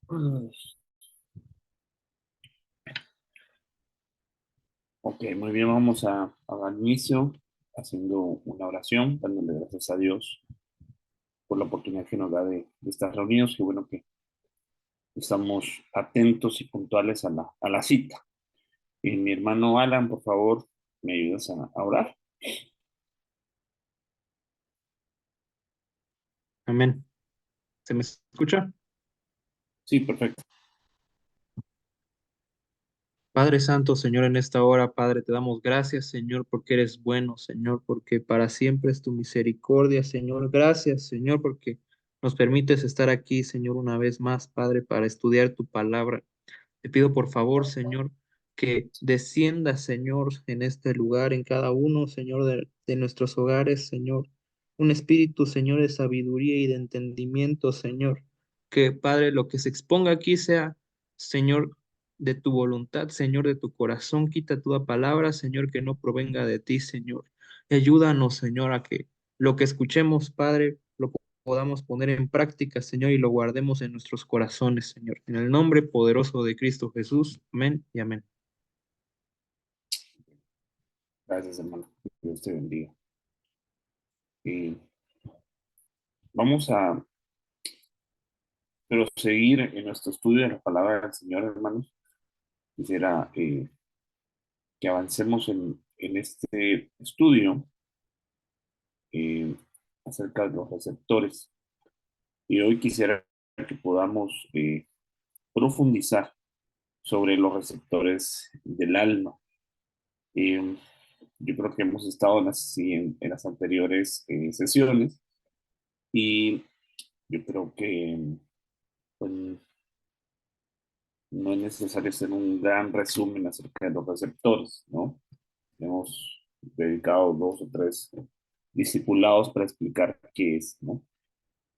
Mm. Ok, muy bien, vamos a dar inicio haciendo una oración, dándole gracias a Dios por la oportunidad que nos da de estar reunidos. Qué bueno que estamos atentos y puntuales a la cita. Mi hermano Alan, por favor, ¿me ayudas a orar? Amén. ¿Se me escucha? Sí, perfecto. Padre Santo, Señor, en esta hora, Padre, te damos gracias, Señor, porque eres bueno, Señor, porque para siempre es tu misericordia, Señor. Gracias, Señor, porque nos permites estar aquí, Señor, una vez más, Padre, para estudiar tu palabra. Te pido por favor, Señor, que descienda, Señor, en este lugar, en cada uno, Señor, de nuestros hogares, Señor, un espíritu, Señor, de sabiduría y de entendimiento, Señor. Que, Padre, lo que se exponga aquí sea, Señor, de tu voluntad, Señor, de tu corazón. Quita toda palabra, Señor, que no provenga de ti, Señor. Y ayúdanos, Señor, a que lo que escuchemos, Padre, lo podamos poner en práctica, Señor, y lo guardemos en nuestros corazones, Señor. En el nombre poderoso de Cristo Jesús. Amén y amén. Gracias, hermano. Dios te bendiga. Y vamos a proseguir en nuestro estudio de la palabra del Señor, hermanos. Quisiera que avancemos en este estudio eh, acerca de los receptores. Y hoy quisiera que podamos profundizar sobre los receptores del alma. Eh, yo creo que hemos estado en las anteriores sesiones y yo creo que pues, no es necesario hacer un gran resumen acerca de los receptores, ¿no? Hemos dedicado dos o tres discipulados para explicar qué es, ¿no?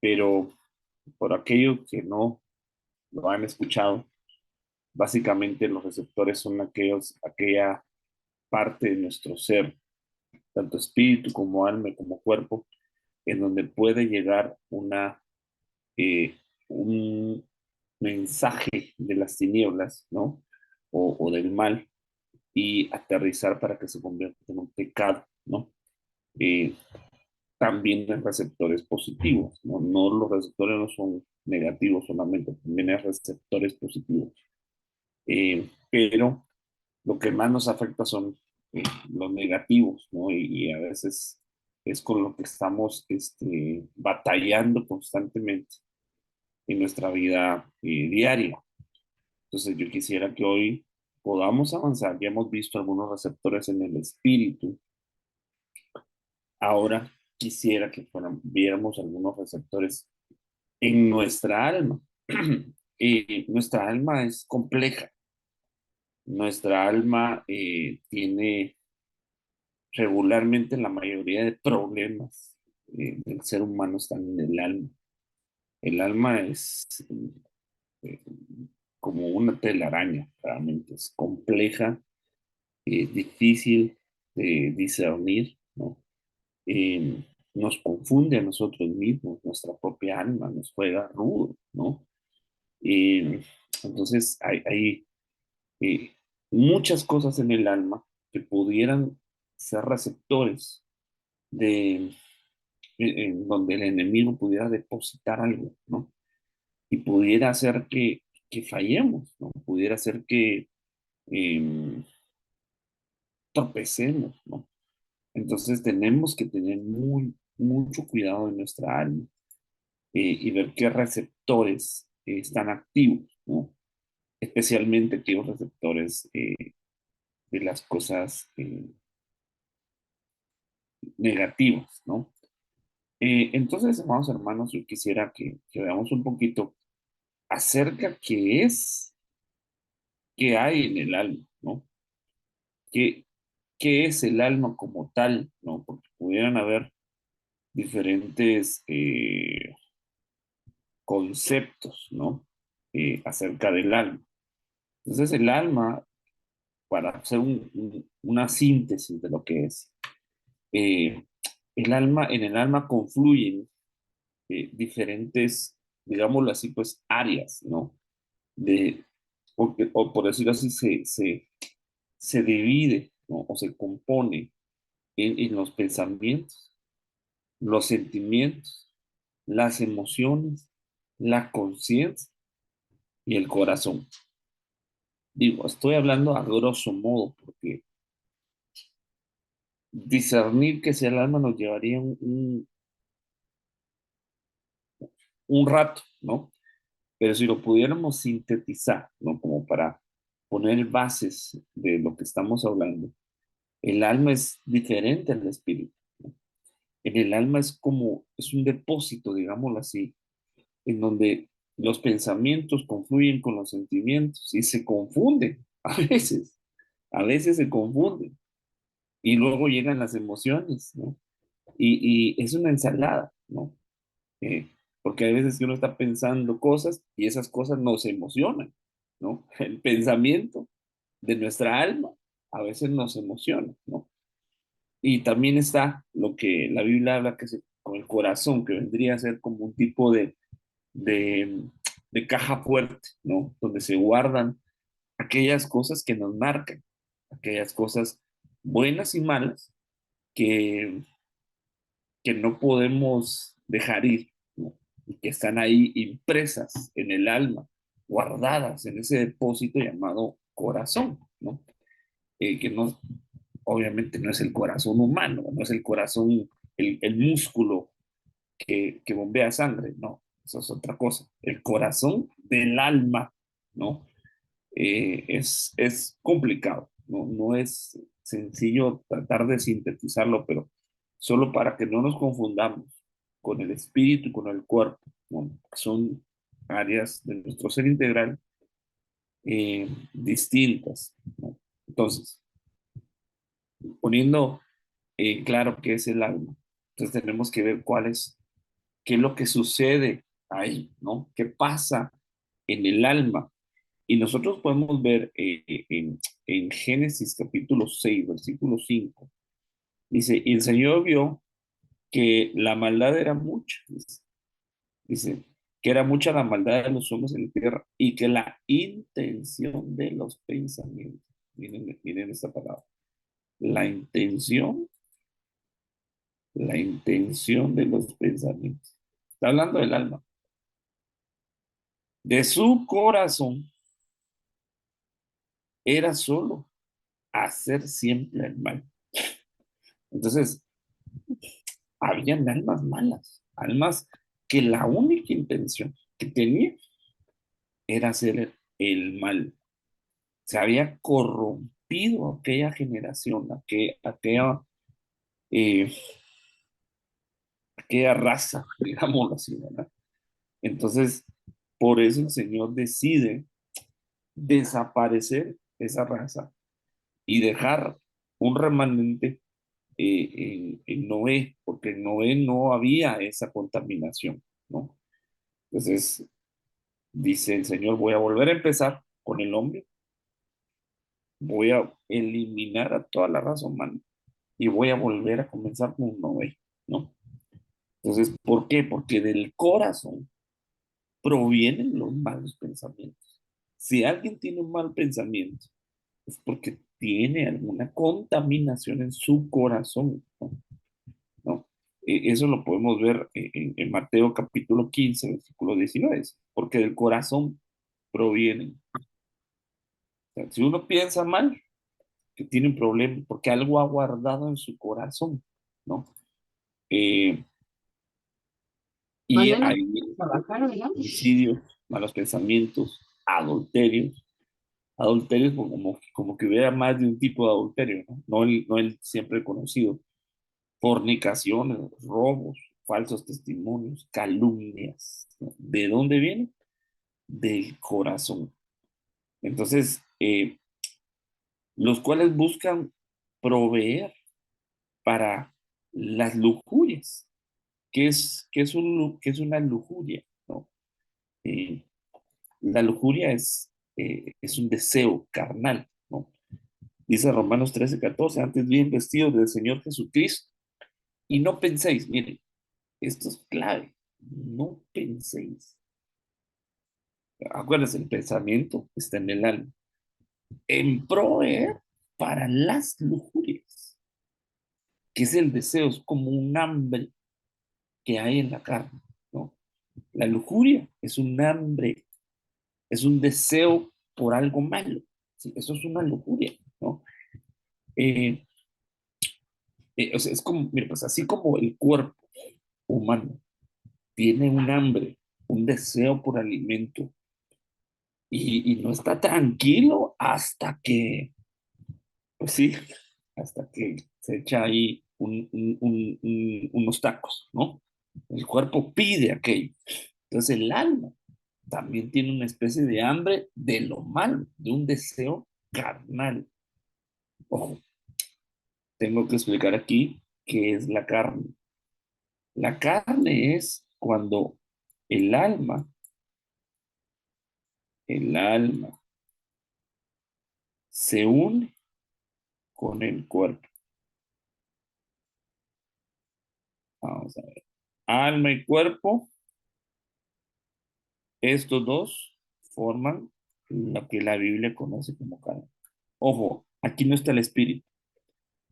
Pero por aquello que no lo han escuchado, básicamente los receptores son aquella parte de nuestro ser, tanto espíritu como alma como cuerpo, en donde puede llegar un mensaje de las tinieblas, ¿no? O del mal y aterrizar para que se convierta en un pecado, ¿no? Eh, También hay receptores positivos, ¿no? No los receptores no son negativos solamente, también hay receptores positivos. Pero lo que más nos afecta son los negativos, ¿no? Y a veces es con lo que estamos batallando constantemente en nuestra vida diaria. Entonces yo quisiera que hoy podamos avanzar. Ya hemos visto algunos receptores en el espíritu. Ahora quisiera que viéramos algunos receptores en nuestra alma. Nuestra alma es compleja. Nuestra alma tiene regularmente la mayoría de problemas del ser humano están en el alma. El alma es eh, como una telaraña, realmente es compleja, difícil de discernir, ¿no? Nos confunde a nosotros mismos, nuestra propia alma nos juega rudo, ¿no? Eh, entonces hay eh, muchas cosas en el alma que pudieran ser receptores de en donde el enemigo pudiera depositar algo, ¿no? Y pudiera hacer que fallemos, ¿no? Pudiera hacer que eh, tropecemos, ¿no? Entonces tenemos que tener mucho cuidado en nuestra alma y ver qué receptores están activos, ¿no? Especialmente aquellos receptores de las cosas negativas, ¿no? Entonces, amados hermanos, yo quisiera que veamos un poquito acerca qué hay en el alma, ¿no? ¿Qué, qué es el alma como tal, ¿no? Porque pudieran haber diferentes conceptos, ¿no? Acerca del alma. Entonces, el alma, para hacer una síntesis de lo que es, eh, en el alma confluyen diferentes, digámoslo así, pues áreas, ¿no? de, o por decirlo así, se divide, ¿no? O se compone en los pensamientos, los sentimientos, las emociones, la conciencia y el corazón. Digo, estoy hablando a grosso modo, porque discernir que sea el alma nos llevaría un rato, ¿no? Pero si lo pudiéramos sintetizar, ¿no? Como para poner bases de lo que estamos hablando, el alma es diferente al espíritu. En el alma es como, es un depósito, digámoslo así, en donde los pensamientos confluyen con los sentimientos y se confunden a veces se confunden y luego llegan las emociones, ¿no? Y es una ensalada, ¿no? Eh, Porque hay veces que uno está pensando cosas y esas cosas nos emocionan, ¿no? El pensamiento de nuestra alma a veces nos emociona, ¿no? Y también está lo que la Biblia habla que es con el corazón, que vendría a ser como un tipo de, de caja fuerte, ¿no? Donde se guardan aquellas cosas que nos marcan, aquellas cosas buenas y malas que, que no podemos dejar ir, ¿no? Y que están ahí impresas en el alma, guardadas en ese depósito llamado corazón, ¿no? Que no, obviamente no es el corazón humano, no es el corazón, el músculo que bombea sangre, no, eso es otra cosa. El corazón del alma, ¿no? Es complicado, ¿no? No es sencillo tratar de sintetizarlo, pero solo para que no nos confundamos con el espíritu y con el cuerpo, ¿no? Son áreas de nuestro ser integral distintas, ¿no? Entonces, poniendo claro qué es el alma, entonces tenemos que ver qué es lo que sucede ahí, ¿no? ¿Qué pasa en el alma? Y nosotros podemos ver en Génesis capítulo 6 versículo 5 dice, y el Señor vio que la maldad era mucha, dice, que era mucha la maldad de los hombres en la tierra y que la intención de los pensamientos, miren esta palabra, la intención, la intención de los pensamientos. Está hablando del alma, de su corazón era solo hacer siempre el mal. Entonces, habían almas malas, almas que la única intención que tenían era hacer el mal. Se había corrompido aquella generación, eh, aquella raza, digámoslo así, ¿verdad? Entonces, por eso el Señor decide desaparecer esa raza y dejar un remanente en Noé, porque en Noé no había esa contaminación, ¿no? Entonces, dice el Señor, voy a volver a empezar con el hombre, voy a eliminar a toda la raza humana y voy a volver a comenzar con un Noé, ¿no? Entonces, ¿por qué? Porque del corazón provienen los malos pensamientos. Si alguien tiene un mal pensamiento, es porque tiene alguna contaminación en su corazón, ¿no? ¿No? Eso lo podemos ver en Mateo capítulo 15 versículo 19, porque del corazón provienen. O sea, si uno piensa mal, que tiene un problema, porque algo ha guardado en su corazón, ¿no? Eh, y Mañana hay trabajar, ¿verdad? homicidios, malos pensamientos, adulterios como que hubiera más de un tipo de adulterio, ¿no? No el siempre conocido, fornicaciones, robos, falsos testimonios, calumnias, ¿no? ¿De dónde vienen? Del corazón. Entonces, los cuales buscan proveer para las lujurias. ¿Qué es una lujuria? ¿No? Eh, la lujuria es un deseo carnal, ¿no? Dice Romanos 13:14, antes bien vestidos del Señor Jesucristo. Y no penséis, miren, esto es clave, no penséis. Acuérdense, el pensamiento está en el alma. En proveer para las lujurias, que es el deseo, es como un hambre que hay en la carne, ¿no? La lujuria es un hambre, es un deseo por algo malo, ¿sí? Eso es una lujuria, ¿no? Eh, o sea, es como, mira, pues así como el cuerpo humano tiene un hambre, un deseo por alimento, y no está tranquilo hasta que, pues sí, hasta que se echa ahí unos tacos, ¿no? El cuerpo pide aquello. Entonces el alma también tiene una especie de hambre de lo malo, de un deseo carnal. Ojo, tengo que explicar aquí qué es la carne. La carne es cuando el alma, el alma se une con el cuerpo. Vamos a ver. Alma y cuerpo, estos dos forman lo que la Biblia conoce como carne. Ojo, aquí no está el espíritu,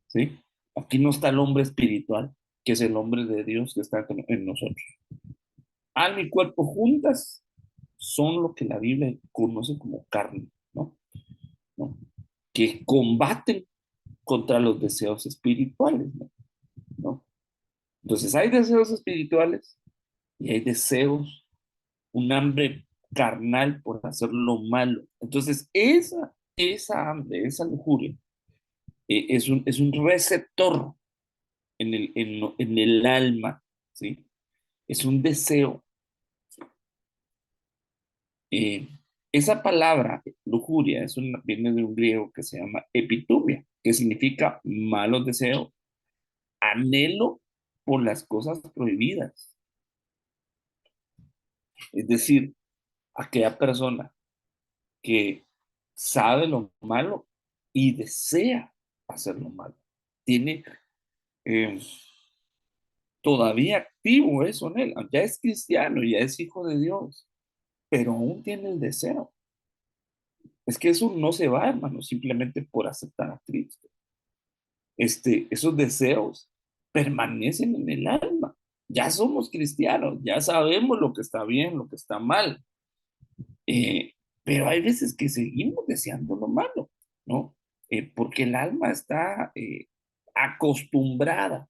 ¿sí? Aquí no está el hombre espiritual, que es el hombre de Dios que está en nosotros. Alma y cuerpo juntas son lo que la Biblia conoce como carne, ¿no? ¿No? Que combaten contra los deseos espirituales, ¿no? ¿No? Entonces hay deseos espirituales y hay deseos, un hambre carnal por hacer lo malo. Entonces esa hambre, esa lujuria, es un receptor en el alma, ¿sí? Es un deseo. Eh, esa palabra, lujuria, viene de un griego que se llama epitumia, que significa malos deseos, anhelo por las cosas prohibidas. Es decir, aquella persona que sabe lo malo y desea hacer lo malo. Tiene eh, todavía activo eso en él. Ya es cristiano, ya es hijo de Dios, pero aún tiene el deseo. Es que eso no se va, hermano, simplemente por aceptar a Cristo. Esos deseos permanecen en el alma. Ya somos cristianos, ya sabemos lo que está bien, lo que está mal, eh, pero hay veces que seguimos deseando lo malo, ¿no? Porque el alma está acostumbrada,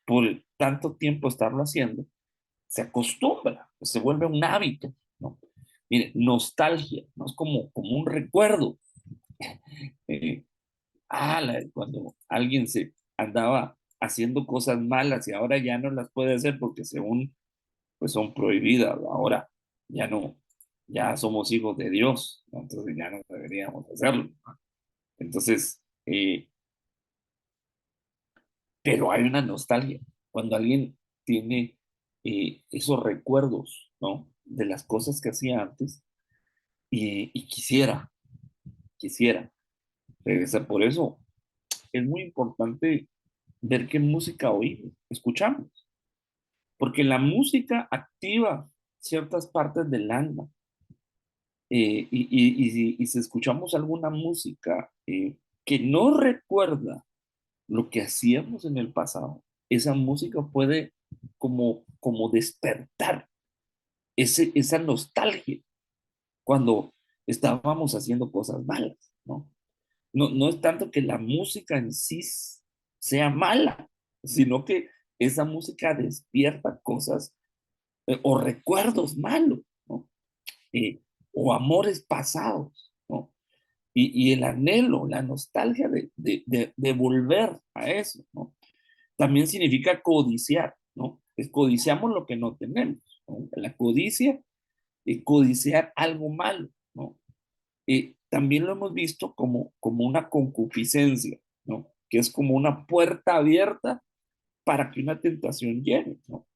por tanto tiempo estarlo haciendo, se acostumbra, se vuelve un hábito, ¿no? Mire, nostalgia, ¿no? Es como un recuerdo. eh, Cuando alguien se andaba haciendo cosas malas y ahora ya no las puede hacer porque según pues son prohibidas, ahora ya no, ya somos hijos de Dios, ¿no? Entonces ya no deberíamos hacerlo. Entonces, pero hay una nostalgia cuando alguien tiene esos recuerdos, ¿no? De las cosas que hacía antes y quisiera regresar. Por eso es muy importante ver qué música oímos, escuchamos, porque la música activa ciertas partes del alma. Y si escuchamos alguna música que no recuerda lo que hacíamos en el pasado, esa música puede como despertar esa nostalgia cuando estábamos haciendo cosas malas, ¿no? No es tanto que la música en sí sea mala, sino que esa música despierta cosas o recuerdos malos, ¿no? Eh, o amores pasados, ¿no? Y el anhelo, la nostalgia de volver a eso, ¿no? También significa codiciar, ¿no? Codiciamos lo que no tenemos, ¿no? La codicia, codiciar algo malo, ¿no? También lo hemos visto como una concupiscencia, ¿no? Que es como una puerta abierta para que una tentación llegue, ¿no?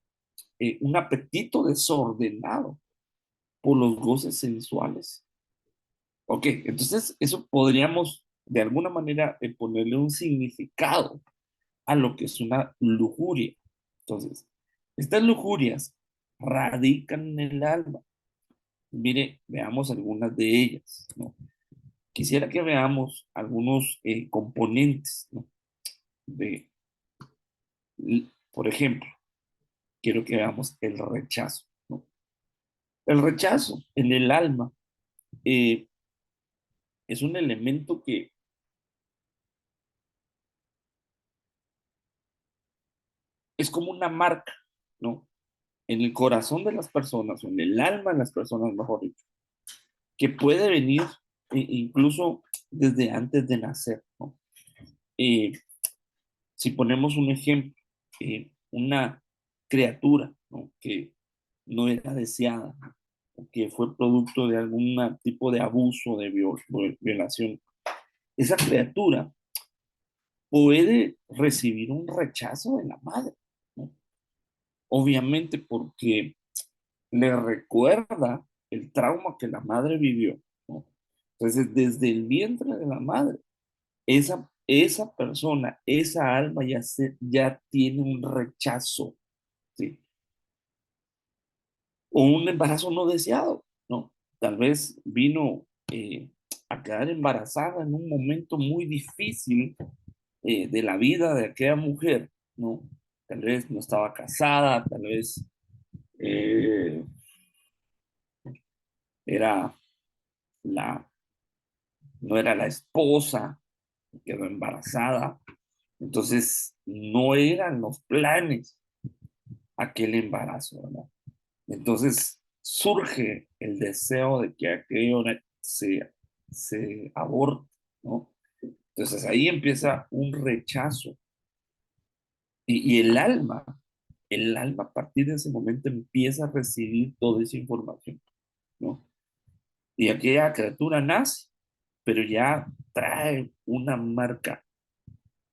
Un apetito desordenado por los goces sensuales. Ok, entonces eso podríamos de alguna manera ponerle un significado a lo que es una lujuria. Entonces, estas lujurias radican en el alma. Mire, veamos algunas de ellas, ¿no? Quisiera que veamos algunos componentes, ¿no? De, por ejemplo, quiero que veamos el rechazo, ¿no? El rechazo en el alma eh, es un elemento que es como una marca, ¿no? En el corazón de las personas, o en el alma de las personas, mejor dicho, que puede venir incluso desde antes de nacer, ¿no? Eh, si ponemos un ejemplo, una criatura, ¿no? Que no era deseada, o que fue producto de algún tipo de abuso, de violación, esa criatura puede recibir un rechazo de la madre, ¿no? Obviamente porque le recuerda el trauma que la madre vivió, ¿no? Entonces, desde el vientre de la madre, esa persona, esa alma ya tiene un rechazo, ¿sí? O un embarazo no deseado, ¿no? Tal vez vino a quedar embarazada en un momento muy difícil de la vida de aquella mujer, ¿no? Tal vez no estaba casada, tal vez eh, era la, no era la esposa, quedó embarazada, entonces no eran los planes aquel embarazo, ¿verdad? Entonces surge el deseo de que aquello se aborte, ¿no? Entonces ahí empieza un rechazo y el alma a partir de ese momento empieza a recibir toda esa información, ¿no? Y aquella criatura nace, pero ya trae una marca,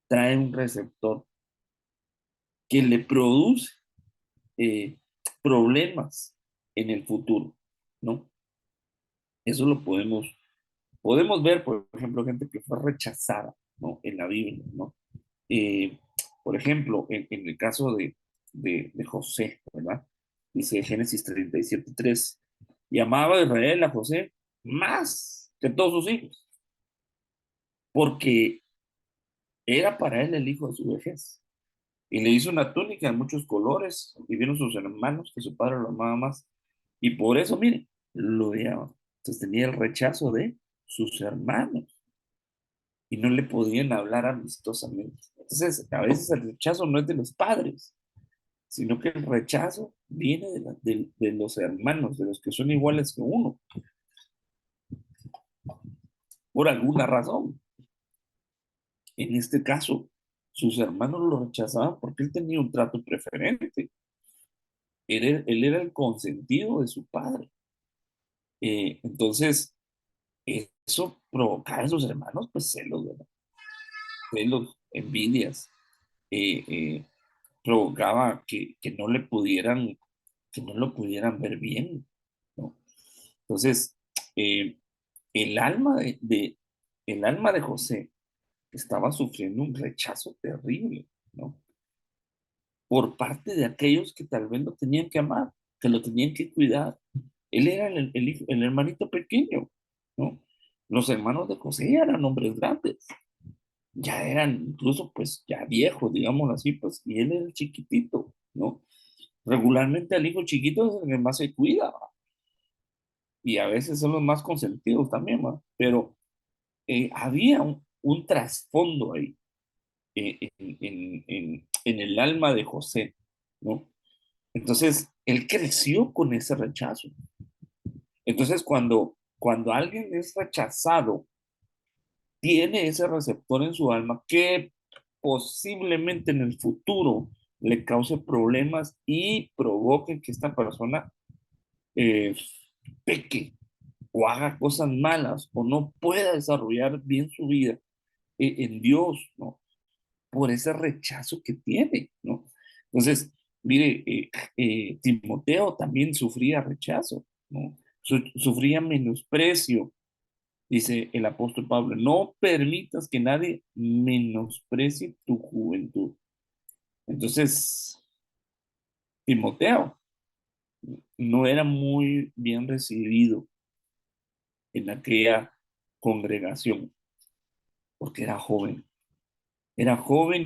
trae un receptor que le produce eh, problemas en el futuro, ¿no? Eso lo podemos ver, por ejemplo, gente que fue rechazada, ¿no? En la Biblia, ¿no? Eh, por ejemplo, en el caso de José, ¿verdad? Dice Génesis 37:3, y amaba a Israel a José más que todos sus hijos, porque era para él el hijo de su vejez. Y le hizo una túnica de muchos colores, y vieron sus hermanos que su padre lo amaba más. Y por eso, mire, lo odiaban. Entonces tenía el rechazo de sus hermanos y no le podían hablar amistosamente. Entonces, a veces el rechazo no es de los padres, sino que el rechazo viene de los hermanos, de los que son iguales que uno, por alguna razón. En este caso, sus hermanos lo rechazaban porque él tenía un trato preferente. Él era el consentido de su padre. Entonces, eso provocaba en sus hermanos, pues celos, ¿verdad? Celos, envidias, eh, eh, provocaba que no lo pudieran ver bien, ¿no? Entonces, eh, el alma el alma de José estaba sufriendo un rechazo terrible, ¿no? Por parte de aquellos que tal vez lo tenían que amar, que lo tenían que cuidar. Él era el hermanito pequeño, ¿no? Los hermanos de José ya eran hombres grandes, ya eran incluso pues ya viejos, digamos así, pues, y él era el chiquitito, ¿no? Regularmente al hijo chiquito es el que más se cuida, ¿va? Y a veces son los más consentidos también, ¿va? Pero había un trasfondo ahí en el alma de José, ¿no? Entonces, él creció con ese rechazo. Entonces, cuando alguien es rechazado, tiene ese receptor en su alma que posiblemente en el futuro le cause problemas y provoque que esta persona eh, peque o haga cosas malas o no pueda desarrollar bien su vida en Dios, ¿no? Por ese rechazo que tiene, ¿no? Entonces, mire, Timoteo también sufría rechazo, ¿no? Sufría menosprecio, dice el apóstol Pablo, no permitas que nadie menosprecie tu juventud. Entonces, Timoteo, no era muy bien recibido en aquella congregación, porque era joven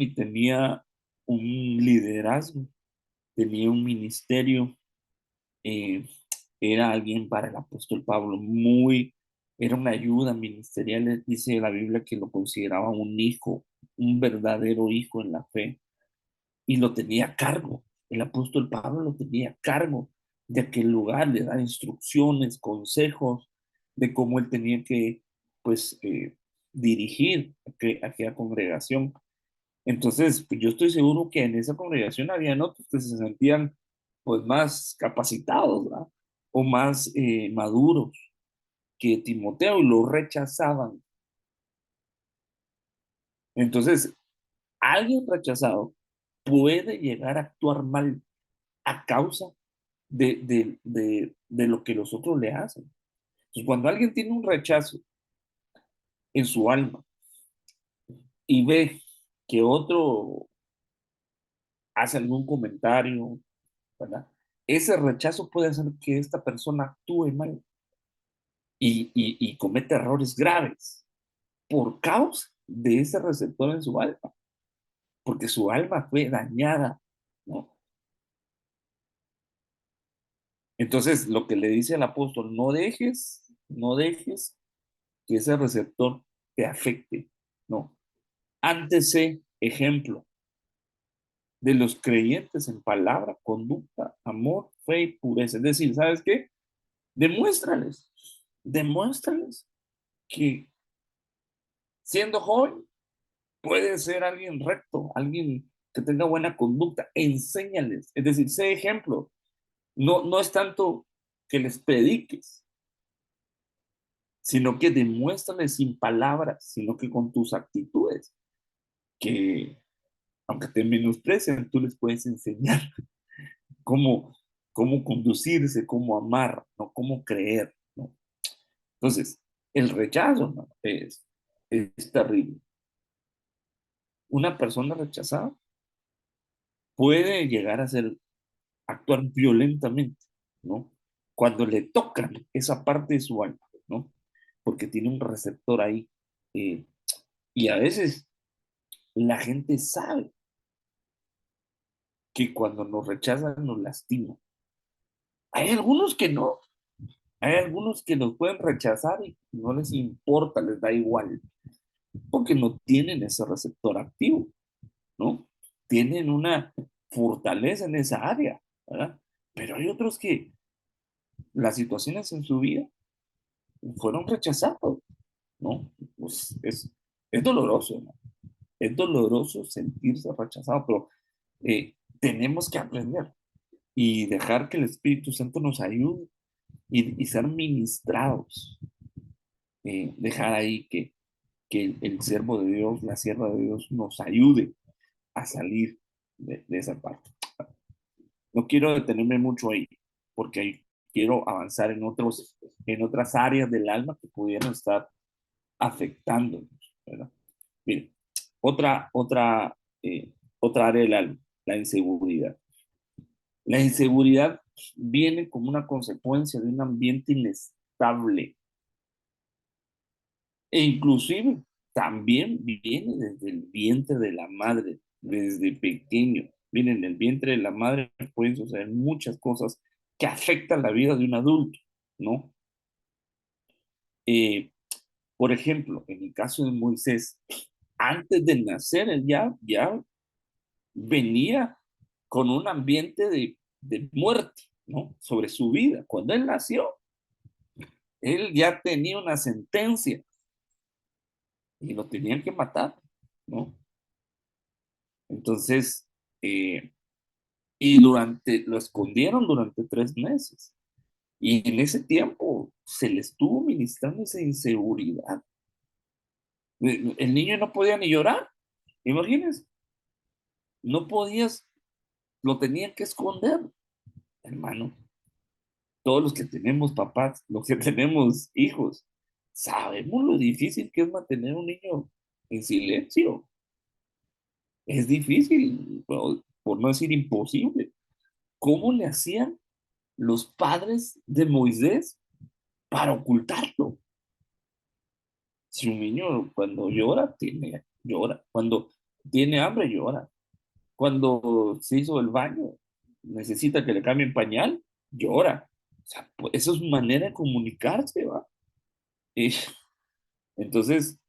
y tenía un liderazgo, tenía un ministerio, eh, era alguien para el apóstol Pablo, era una ayuda ministerial, dice la Biblia que lo consideraba un hijo, un verdadero hijo en la fe, y lo tenía a cargo. El apóstol Pablo lo tenía a cargo de aquel lugar, le da instrucciones, consejos de cómo él tenía que, pues, dirigir aquella congregación. Entonces, pues, yo estoy seguro que en esa congregación había otros que se sentían, pues, más capacitados, ¿verdad? O más maduros que Timoteo y lo rechazaban. Entonces, alguien rechazado puede llegar a actuar mal a causa de lo que los otros le hacen. Entonces, cuando alguien tiene un rechazo en su alma y ve que otro hace algún comentario, ¿verdad? Ese rechazo puede hacer que esta persona actúe mal y cometa errores graves por causa de ese receptor en su alma, porque su alma fue dañada, ¿no? Entonces, lo que le dice el apóstol, no dejes que ese receptor te afecte, no. Antes sé ejemplo de los creyentes en palabra, conducta, amor, fe y pureza. Es decir, ¿sabes qué? Demuéstrales que siendo joven puede ser alguien recto, alguien que tenga buena conducta. Enséñales, es decir, sé ejemplo. No, no es tanto que les prediques, sino que demuéstrales sin palabras, sino que con tus actitudes, que aunque te menosprecien, tú les puedes enseñar cómo, cómo conducirse, cómo amar, no cómo creer, ¿no? Entonces, el rechazo, ¿no? es terrible. Una persona rechazada puede llegar a ser, actuar violentamente, ¿no? Cuando le tocan esa parte de su alma, ¿no? Porque tiene un receptor ahí. eh, y a veces la gente sabe que cuando nos rechazan nos lastima. Hay algunos que no, hay algunos que nos pueden rechazar y no les importa, les da igual, porque no tienen ese receptor activo, ¿no? Tienen una fortaleza en esa área, ¿verdad? Pero hay otros que las situaciones en su vida fueron rechazados, ¿no? Pues es doloroso, ¿no? Es doloroso sentirse rechazado, pero tenemos que aprender y dejar que el Espíritu Santo nos ayude y ser ministrados. Dejar ahí que el siervo de Dios, la sierva de Dios nos ayude a salir de esa parte. No quiero detenerme mucho ahí, porque ahí quiero avanzar en otras áreas del alma que pudieran estar afectándonos, ¿verdad? Mira, otra área del alma, la inseguridad. La inseguridad viene como una consecuencia de un ambiente inestable e inclusive también viene desde el vientre de la madre, desde pequeño. Miren, en el vientre de la madre pueden suceder muchas cosas que afectan la vida de un adulto, ¿no? Eh, por ejemplo, en el caso de Moisés, antes de nacer, él ya venía con un ambiente de muerte, ¿no? Sobre su vida. Cuando él nació, él ya tenía una sentencia y lo tenían que matar, ¿no? Entonces, eh, lo escondieron durante 3 meses. Y en ese tiempo se le estuvo ministrando esa inseguridad. El niño no podía ni llorar, imagínense, no podías, lo tenían que esconder, hermano. Todos los que tenemos papás, los que tenemos hijos, sabemos lo difícil que es mantener un niño en silencio. Es difícil, por no decir imposible. ¿Cómo le hacían los padres de Moisés para ocultarlo. Si un niño cuando llora, llora. Cuando tiene hambre, llora. Cuando se hizo el baño, necesita que le cambien pañal, llora. O sea, pues, eso es manera de comunicarse, ¿va? Y entonces,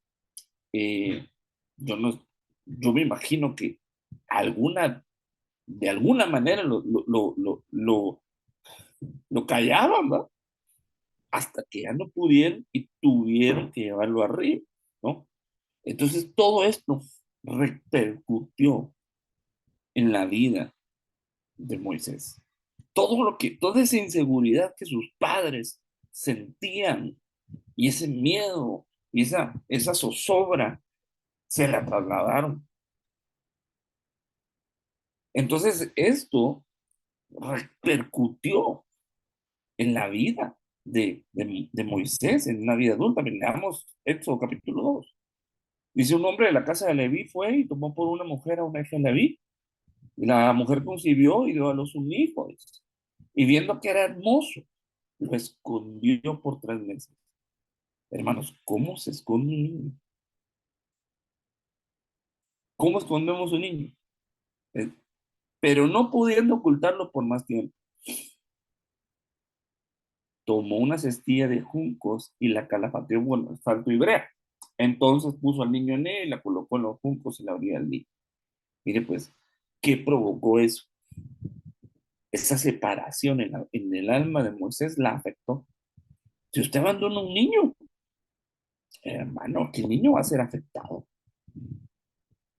eh, yo no, yo me imagino que alguna, de alguna manera lo callaban, ¿va? Hasta que ya no pudieron y tuvieron que llevarlo arriba, ¿no? Entonces, todo esto repercutió en la vida de Moisés. Toda esa inseguridad que sus padres sentían y ese miedo y esa zozobra se la trasladaron. Entonces, esto repercutió en la vida de Moisés, en la vida adulta. Leamos Éxodo capítulo 2. Dice: un hombre de la casa de Leví fue y tomó por una mujer a una hija de Leví. Y la mujer concibió y dio a luz un hijo. Dice. Y viendo que era hermoso, lo escondió por 3 meses. Hermanos, ¿cómo se esconde un niño? ¿Cómo escondemos un niño? Eh, Pero no pudiendo ocultarlo por más tiempo, tomó una cestilla de juncos y la calafateó, bueno, asfalto y brea. Entonces puso al niño en él, la colocó en los juncos y la abría al niño. Mire, pues, ¿qué provocó eso? Esa separación en el alma de Moisés la afectó. Si usted abandona a un niño, hermano, que el niño va a ser afectado,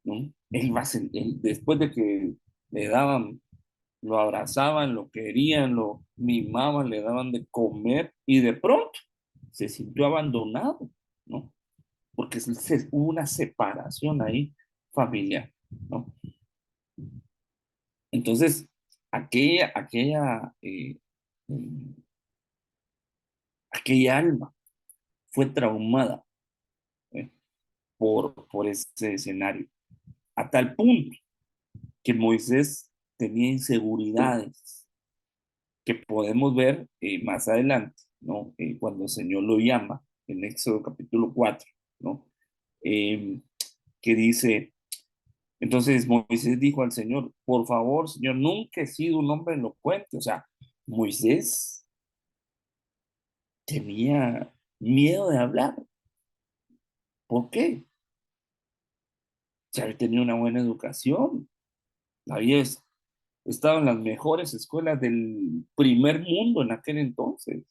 ¿no? Después de que le daban, lo abrazaban, lo querían, lo mimaban, le daban de comer y de pronto se sintió abandonado, ¿no? Porque hubo una separación ahí familiar, ¿no? Entonces, mm, aquella alma fue traumada, ¿eh? por ese escenario, a tal punto que Moisés tenía inseguridades que podemos ver más adelante, ¿no? Cuando el Señor lo llama en Éxodo capítulo 4, ¿no? Eh, que dice, entonces Moisés dijo al Señor: por favor, Señor, nunca he sido un hombre elocuente. O sea, Moisés tenía miedo de hablar. ¿Por qué? Si había tenido una buena educación, había estado en las mejores escuelas del primer mundo en aquel entonces.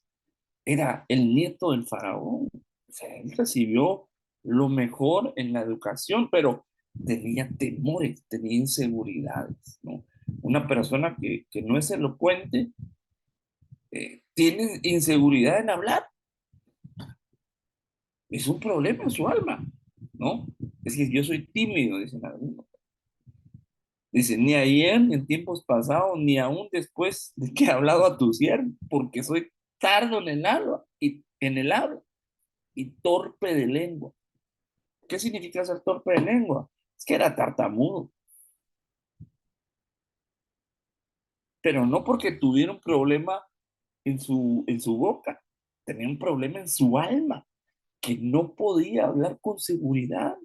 Era el nieto del faraón. O sea, él recibió lo mejor en la educación, pero tenía temores, tenía inseguridades, ¿no? Una persona que no es elocuente tiene inseguridad en hablar. Es un problema en su alma, ¿no? Es que yo soy tímido, dicen algunos. Dicen: ni ayer, ni en tiempos pasados, ni aún después de que he hablado a tu siervo, porque soy tardo en el habla y torpe de lengua. ¿Qué significa ser torpe de lengua? Es que era tartamudo, pero no porque tuviera un problema en su boca, tenía un problema en su alma, que no podía hablar con seguridad.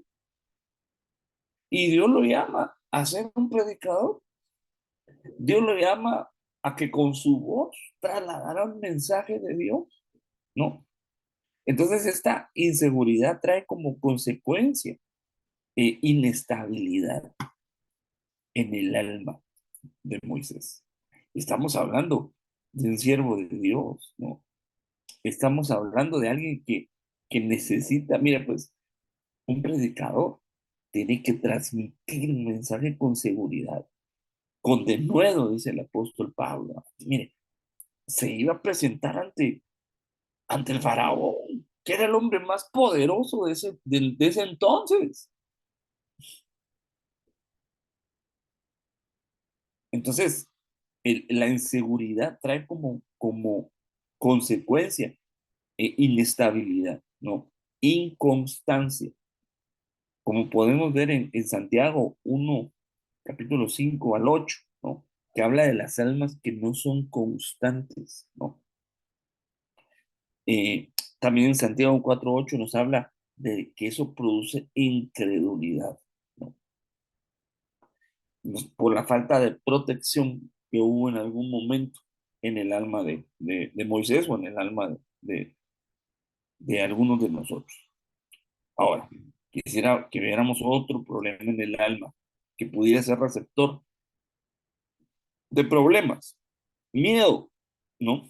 Y Dios lo llama a ser un predicador. Dios lo llama a que con su voz trasladara un mensaje de Dios, ¿no? Entonces esta inseguridad trae como consecuencia inestabilidad en el alma de Moisés. Estamos hablando de un siervo de Dios, ¿no? Estamos hablando de alguien que necesita, mira, pues un predicador tiene que transmitir un mensaje con seguridad, con denuedo, dice el apóstol Pablo. Mire, se iba a presentar ante el faraón, que era el hombre más poderoso de ese entonces. Entonces, la inseguridad trae como consecuencia inestabilidad, ¿no? Inconstancia, como podemos ver en Santiago 1 capítulo 5 al 8, ¿no? que habla de las almas que no son constantes, ¿no? Eh, También en Santiago 4:8 nos habla de que eso produce incredulidad, ¿no? Por la falta de protección que hubo en algún momento en el alma de Moisés o en el alma de algunos de nosotros. Ahora, quisiera que viéramos otro problema en el alma que pudiera ser receptor de problemas. Miedo, ¿no?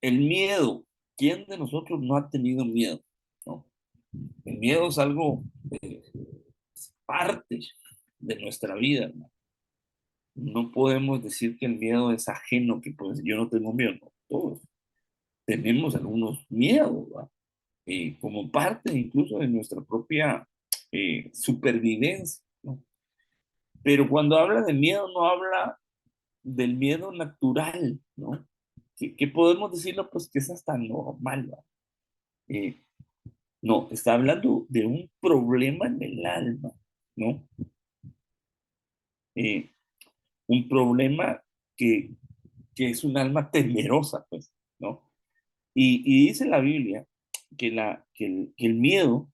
El miedo. ¿Quién de nosotros no ha tenido miedo? ¿No? El miedo es algo parte de nuestra vida, ¿no? No podemos decir que el miedo es ajeno, que pues yo no tengo miedo, no. Todos tenemos algunos miedos, ¿va? Como parte incluso de nuestra propia supervivencia, ¿no? Pero cuando habla de miedo, no habla del miedo natural, ¿no? Que podemos decirlo, pues que es hasta normal, ¿va? Eh, no, está hablando de un problema en el alma, ¿no? Eh, un problema que, que es un alma temerosa, pues, ¿no? Y dice la Biblia que el miedo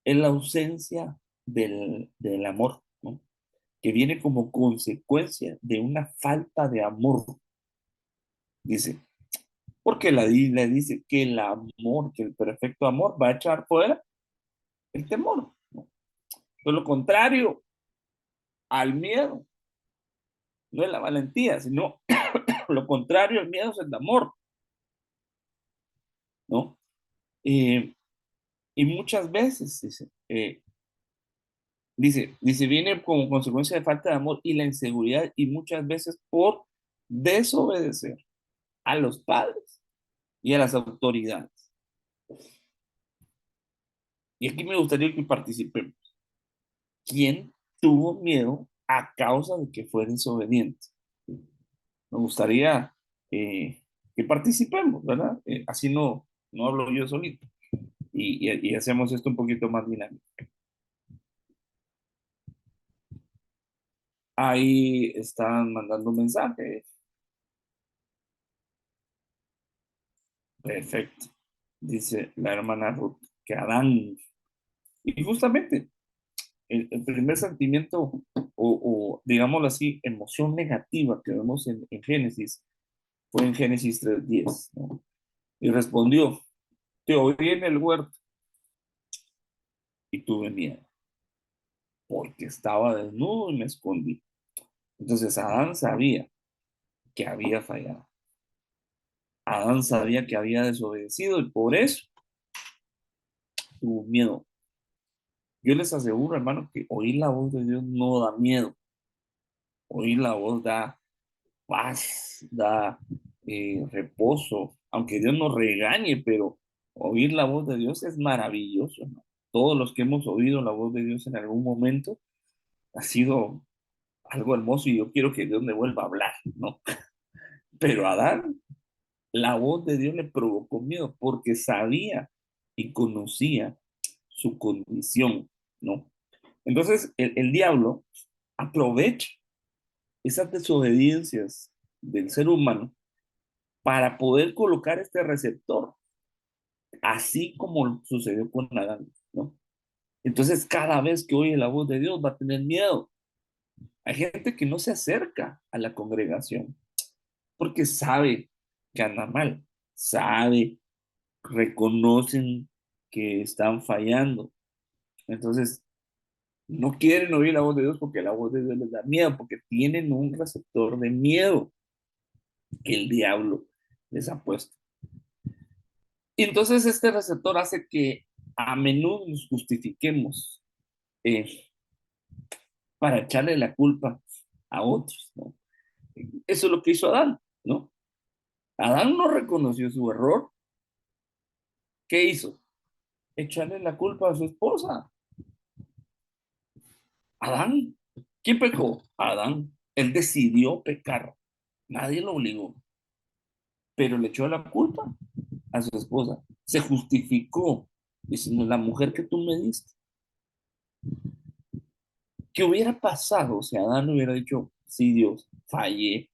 es la ausencia del amor, ¿no? Que viene como consecuencia de una falta de amor, dice. Porque la Biblia dice que el amor, que el perfecto amor va a echar fuera el temor, ¿no? Todo lo contrario al miedo, no es la valentía, sino lo contrario al miedo es el amor, ¿no? Eh, y muchas veces, dice, viene como consecuencia de falta de amor y la inseguridad y muchas veces por desobedecer a los padres y a las autoridades. Y aquí me gustaría que participemos. ¿Quién tuvo miedo a causa de que fue desobediente? Me gustaría que participemos, ¿verdad? Así no hablo yo solito y hacemos esto un poquito más dinámico. Ahí están mandando mensajes. Perfecto. Dice la hermana Ruth que Adán. Y justamente el primer sentimiento o, digámoslo así, emoción negativa que vemos en Génesis fue en Génesis 3:10, ¿no? Y respondió, te oí en el huerto y tuve miedo porque estaba desnudo y me escondí. Entonces Adán sabía que había fallado. Adán sabía que había desobedecido y por eso tuvo miedo. Yo les aseguro, hermano, que oír la voz de Dios no da miedo. Oír la voz da paz, da reposo, aunque Dios nos regañe, pero oír la voz de Dios es maravilloso, ¿no? Todos los que hemos oído la voz de Dios en algún momento ha sido algo hermoso y yo quiero que Dios me vuelva a hablar, ¿no? Pero a Adán, la voz de Dios le provocó miedo porque sabía y conocía su condición, ¿no? Entonces, el diablo aprovecha esas desobediencias del ser humano para poder colocar este receptor, así como sucedió con Adán, ¿no? Entonces, cada vez que oye la voz de Dios va a tener miedo. Hay gente que no se acerca a la congregación porque sabe que anda mal, sabe, reconocen que están fallando. Entonces, no quieren oír la voz de Dios porque la voz de Dios les da miedo, porque tienen un receptor de miedo que el diablo les ha puesto. Y entonces este receptor hace que a menudo nos justifiquemos eh, para echarle la culpa a otros, ¿no? Eso es lo que hizo Adán, ¿no? Adán no reconoció su error. ¿Qué hizo? Echarle la culpa a su esposa. Adán. ¿Quién pecó? Adán. Él decidió pecar. Nadie lo obligó, pero le echó la culpa a su esposa. Se justificó diciendo, la mujer que tú me diste. ¿Qué hubiera pasado si Adán hubiera dicho, sí, Dios? fallé,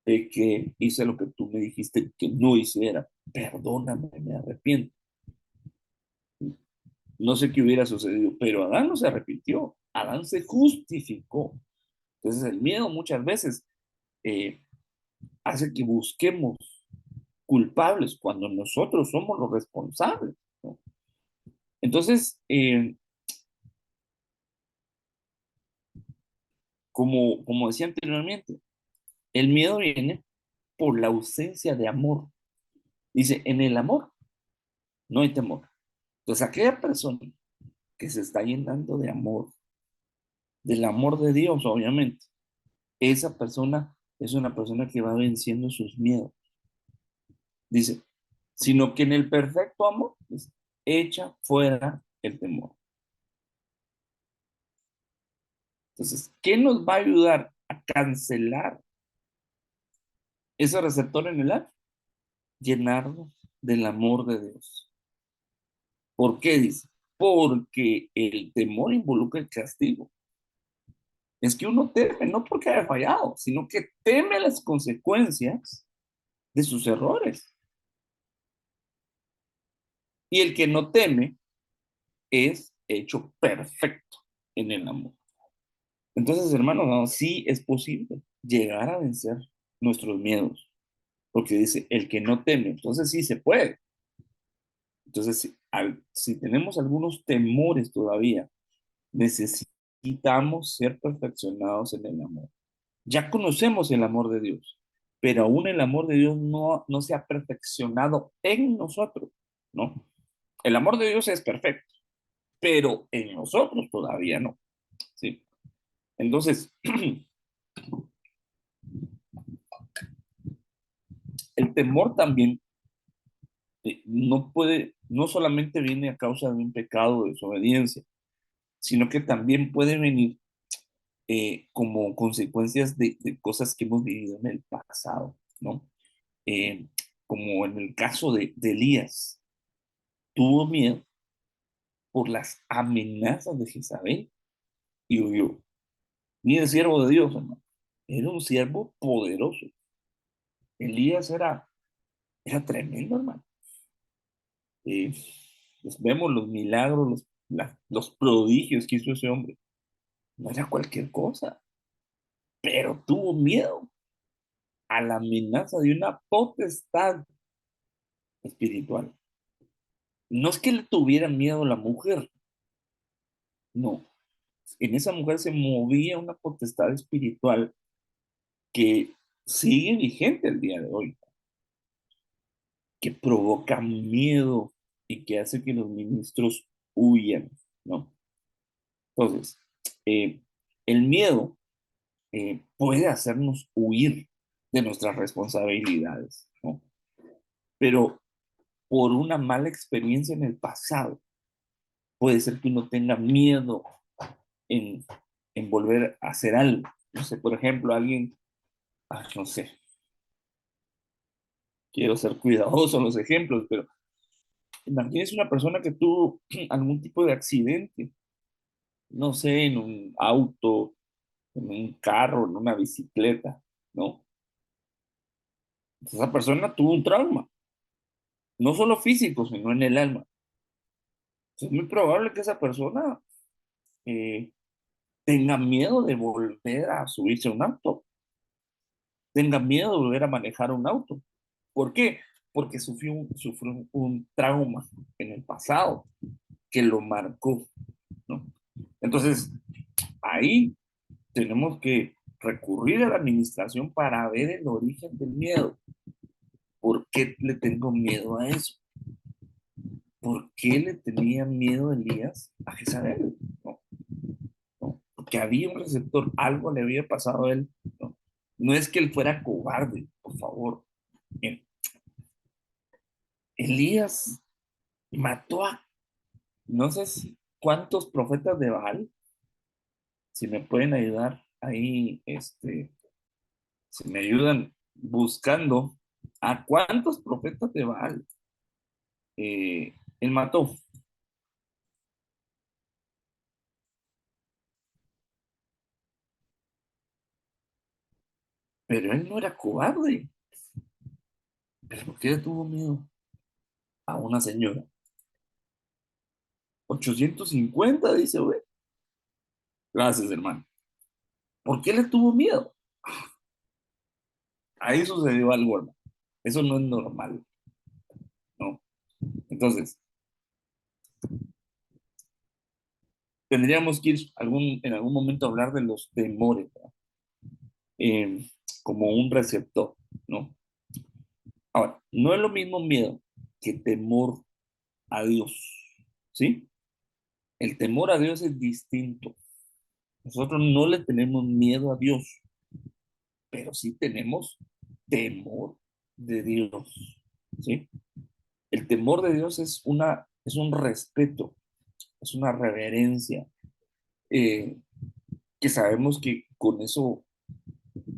que hice lo que tú me dijiste que no hiciera. Perdóname, me arrepiento. No sé qué hubiera sucedido, pero Adán no se arrepintió. Adán se justificó. Entonces el miedo muchas veces eh, hace que busquemos culpables cuando nosotros somos los responsables, ¿no? Entonces, como decía anteriormente, el miedo viene por la ausencia de amor. Dice, en el amor no hay temor. Entonces, aquella persona que se está llenando de amor, del amor de Dios, obviamente, esa persona es una persona que va venciendo sus miedos. Dice, sino que en el perfecto amor, dice, echa fuera el temor. Entonces, ¿qué nos va a ayudar a cancelar ese receptor en el alma? Llenarnos del amor de Dios. ¿Por qué dice? Porque el temor involucra el castigo. Es que uno teme, no porque haya fallado, sino que teme las consecuencias de sus errores. Y el que no teme es hecho perfecto en el amor. Entonces, hermanos, no, sí es posible llegar a vencer nuestros miedos, porque dice, el que no teme, entonces sí se puede. Entonces, si tenemos algunos temores todavía, necesitamos ser perfeccionados en el amor. Ya conocemos el amor de Dios, pero aún el amor de Dios no se ha perfeccionado en nosotros, ¿no? El amor de Dios es perfecto, pero en nosotros todavía no, ¿sí? Entonces, el temor también no solamente viene a causa de un pecado de desobediencia, sino que también puede venir como consecuencias de cosas que hemos vivido en el pasado, ¿no? Eh, Como en el caso de Elías, tuvo miedo por las amenazas de Jezabel y huyó. Ni el siervo de Dios, hermano. Era un siervo poderoso. Elías era tremendo, hermano. Eh, pues vemos los milagros, los prodigios que hizo ese hombre. No era cualquier cosa, pero tuvo miedo a la amenaza de una potestad espiritual. No es que le tuviera miedo a la mujer, no. En esa mujer se movía una potestad espiritual que sigue vigente el día de hoy, que provoca miedo y que hace que los ministros huyan, ¿no? Entonces, eh, el miedo puede hacernos huir de nuestras responsabilidades, ¿no? Pero por una mala experiencia en el pasado, puede ser que uno tenga miedo en, en volver a hacer algo. No sé, por ejemplo, alguien, no sé, quiero ser cuidadoso en los ejemplos, pero imagínese una persona que tuvo algún tipo de accidente, no sé, en un auto, en un carro, en una bicicleta, ¿no? Esa persona tuvo un trauma, no solo físico, sino en el alma. Es muy probable que esa persona eh, tenga miedo de volver a subirse a un auto, tenga miedo de volver a manejar un auto. ¿Por qué? Porque sufrió un trauma en el pasado que lo marcó, ¿no? Entonces, ahí tenemos que recurrir a la administración para ver el origen del miedo. ¿Por qué le tengo miedo a eso? ¿Por qué le tenía miedo Elías a Jezabel? ¿No? ¿No? Porque había un receptor, algo le había pasado a él. No, no es que él fuera cobarde, por favor. Bien, Elías mató a no sé cuántos profetas de Baal, si me pueden ayudar ahí, si me ayudan buscando a cuántos profetas de Baal él mató. pero él no era cobarde. ¿Pero por qué le tuvo miedo a una señora? 850, dice, güey. Gracias, hermano. ¿Por qué le tuvo miedo? Ahí sucedió algo, hermano. Eso no es normal, ¿no? Entonces, tendríamos que ir en algún momento a hablar de los temores, ¿verdad? Como un receptor, ¿no? Ahora, no es lo mismo miedo que temor a Dios, ¿sí? El temor a Dios es distinto. Nosotros no le tenemos miedo a Dios, pero sí tenemos temor de Dios, ¿sí? El temor de Dios es un respeto, es una reverencia, eh, que sabemos que con eso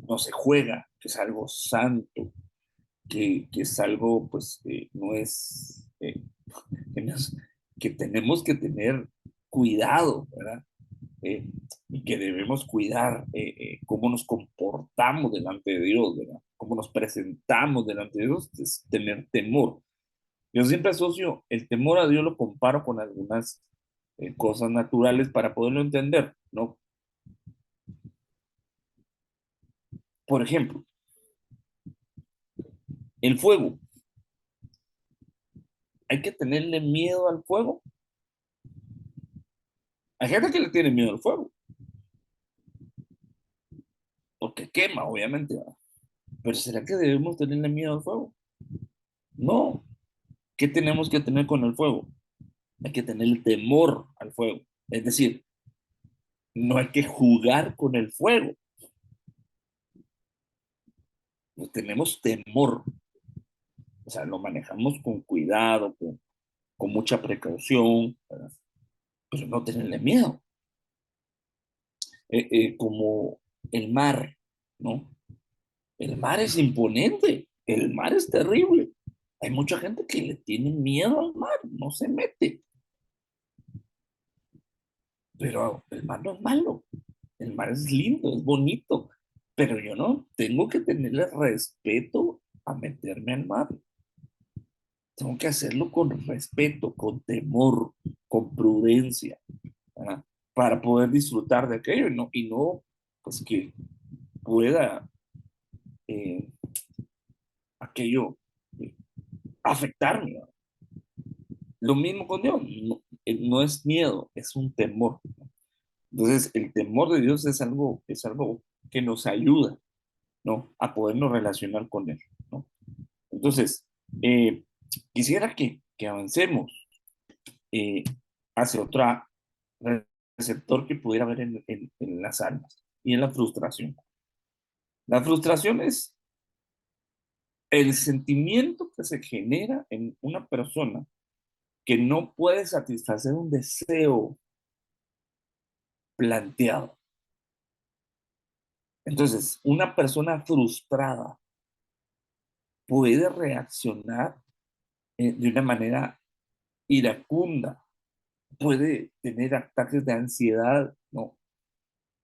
no se juega, que es algo santo, que es algo, pues, no es, que, no es- que tenemos que tener cuidado, ¿verdad? Eh, y que debemos cuidar cómo nos comportamos delante de Dios, ¿verdad? Cómo nos presentamos delante de Dios, es tener temor. Yo siempre asocio el temor a Dios, lo comparo con algunas cosas naturales para poderlo entender, ¿no? Por ejemplo, el fuego. Hay que tenerle miedo al fuego. Hay gente que le tiene miedo al fuego, porque quema, obviamente, ¿verdad? Pero ¿será que debemos tenerle miedo al fuego? No. ¿Qué tenemos que tener con el fuego? Hay que tener temor al fuego. Es decir, no hay que jugar con el fuego. No tenemos temor. O sea, lo manejamos con cuidado, con mucha precaución, ¿verdad? Pero no tenerle miedo. Como el mar, ¿no? El mar es imponente, el mar es terrible. Hay mucha gente que le tiene miedo al mar, no se mete. Pero el mar no es malo, el mar es lindo, es bonito. Pero yo no tengo que tenerle respeto a meterme al mar. Tengo que hacerlo con respeto, con temor, con prudencia, ¿verdad? Para poder disfrutar de aquello y no pues que pueda eh, aquello eh, afectarme, ¿verdad? Lo mismo con Dios, no, no es miedo, es un temor. Entonces, el temor de Dios es algo que nos ayuda, ¿no? A podernos relacionar con Él, ¿no? Entonces, eh, quisiera que avancemos eh, hacia otro receptor que pudiera haber en las almas y en la frustración. La frustración es el sentimiento que se genera en una persona que no puede satisfacer un deseo planteado. Entonces, una persona frustrada puede reaccionar de una manera iracunda, puede tener ataques de ansiedad, ¿no?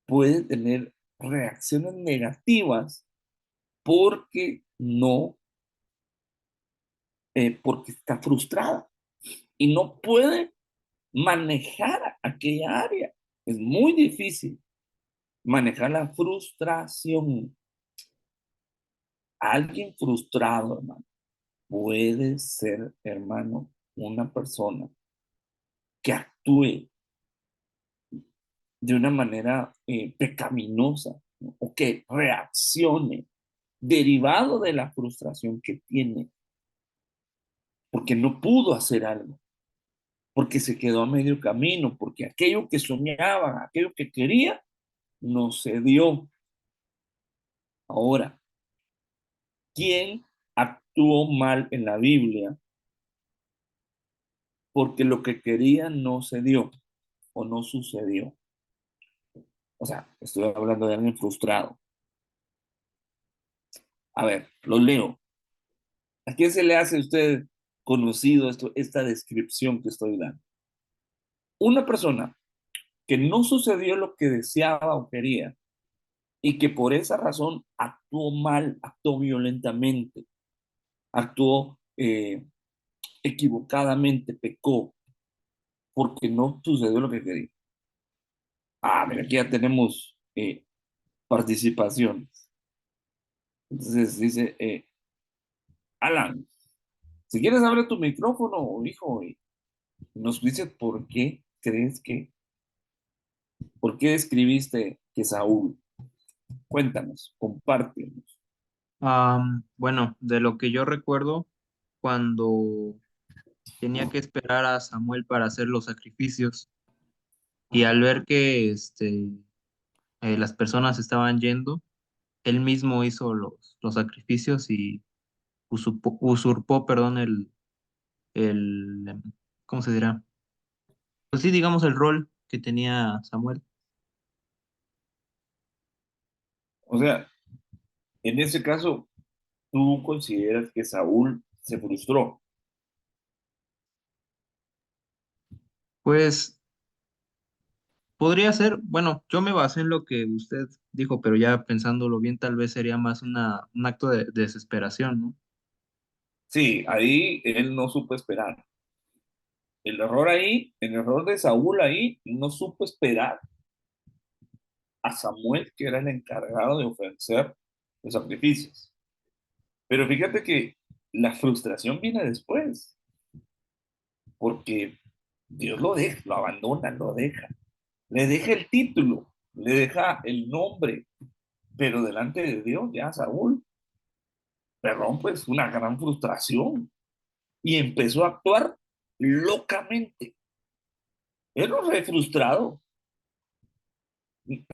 Puede tener reacciones negativas porque no, porque está frustrada y no puede manejar aquella área. Es muy difícil manejar la frustración. Alguien frustrado, hermano, puede ser, hermano, una persona que actúe de una manera pecaminosa, ¿no? O que reaccione derivado de la frustración que tiene, porque no pudo hacer algo, porque se quedó a medio camino, porque aquello que soñaba, aquello que quería, no se dio. Ahora, ¿quién actuó mal en la Biblia porque lo que quería no se dio o no sucedió? O sea, estoy hablando de alguien frustrado. A ver, lo leo. ¿A quién se le hace a usted conocido esta descripción que estoy dando? Una persona que no sucedió lo que deseaba o quería y que por esa razón actuó mal, actuó violentamente, actuó equivocadamente, pecó, porque no sucedió lo que quería. Ah, mira, aquí ya tenemos participaciones. Entonces dice, Alan, si quieres abre tu micrófono, hijo, y nos dices por qué crees que, por qué escribiste que Saúl. Cuéntanos, compártenos. Bueno, de lo que yo recuerdo, cuando tenía que esperar a Samuel para hacer los sacrificios y al ver que las personas estaban yendo, él mismo hizo los sacrificios y usurpó, perdón, el, ¿cómo se dirá? Pues sí, digamos el rol que tenía Samuel. O sea, en ese caso, tú consideras que Saúl se frustró. Pues podría ser, bueno, yo me basé en lo que usted dijo, pero ya pensándolo bien, tal vez sería más un acto de desesperación, ¿no? Sí, ahí él no supo esperar. El error ahí, el error de Saúl ahí, no supo esperar a Samuel, que era el encargado de ofrecer los sacrificios. Pero fíjate que la frustración viene después, porque Dios lo deja, lo abandona, lo deja. Le deja el título, le deja el nombre, pero delante de Dios ya Saúl, perdón, pues una gran frustración y empezó a actuar locamente. Era un re frustrado,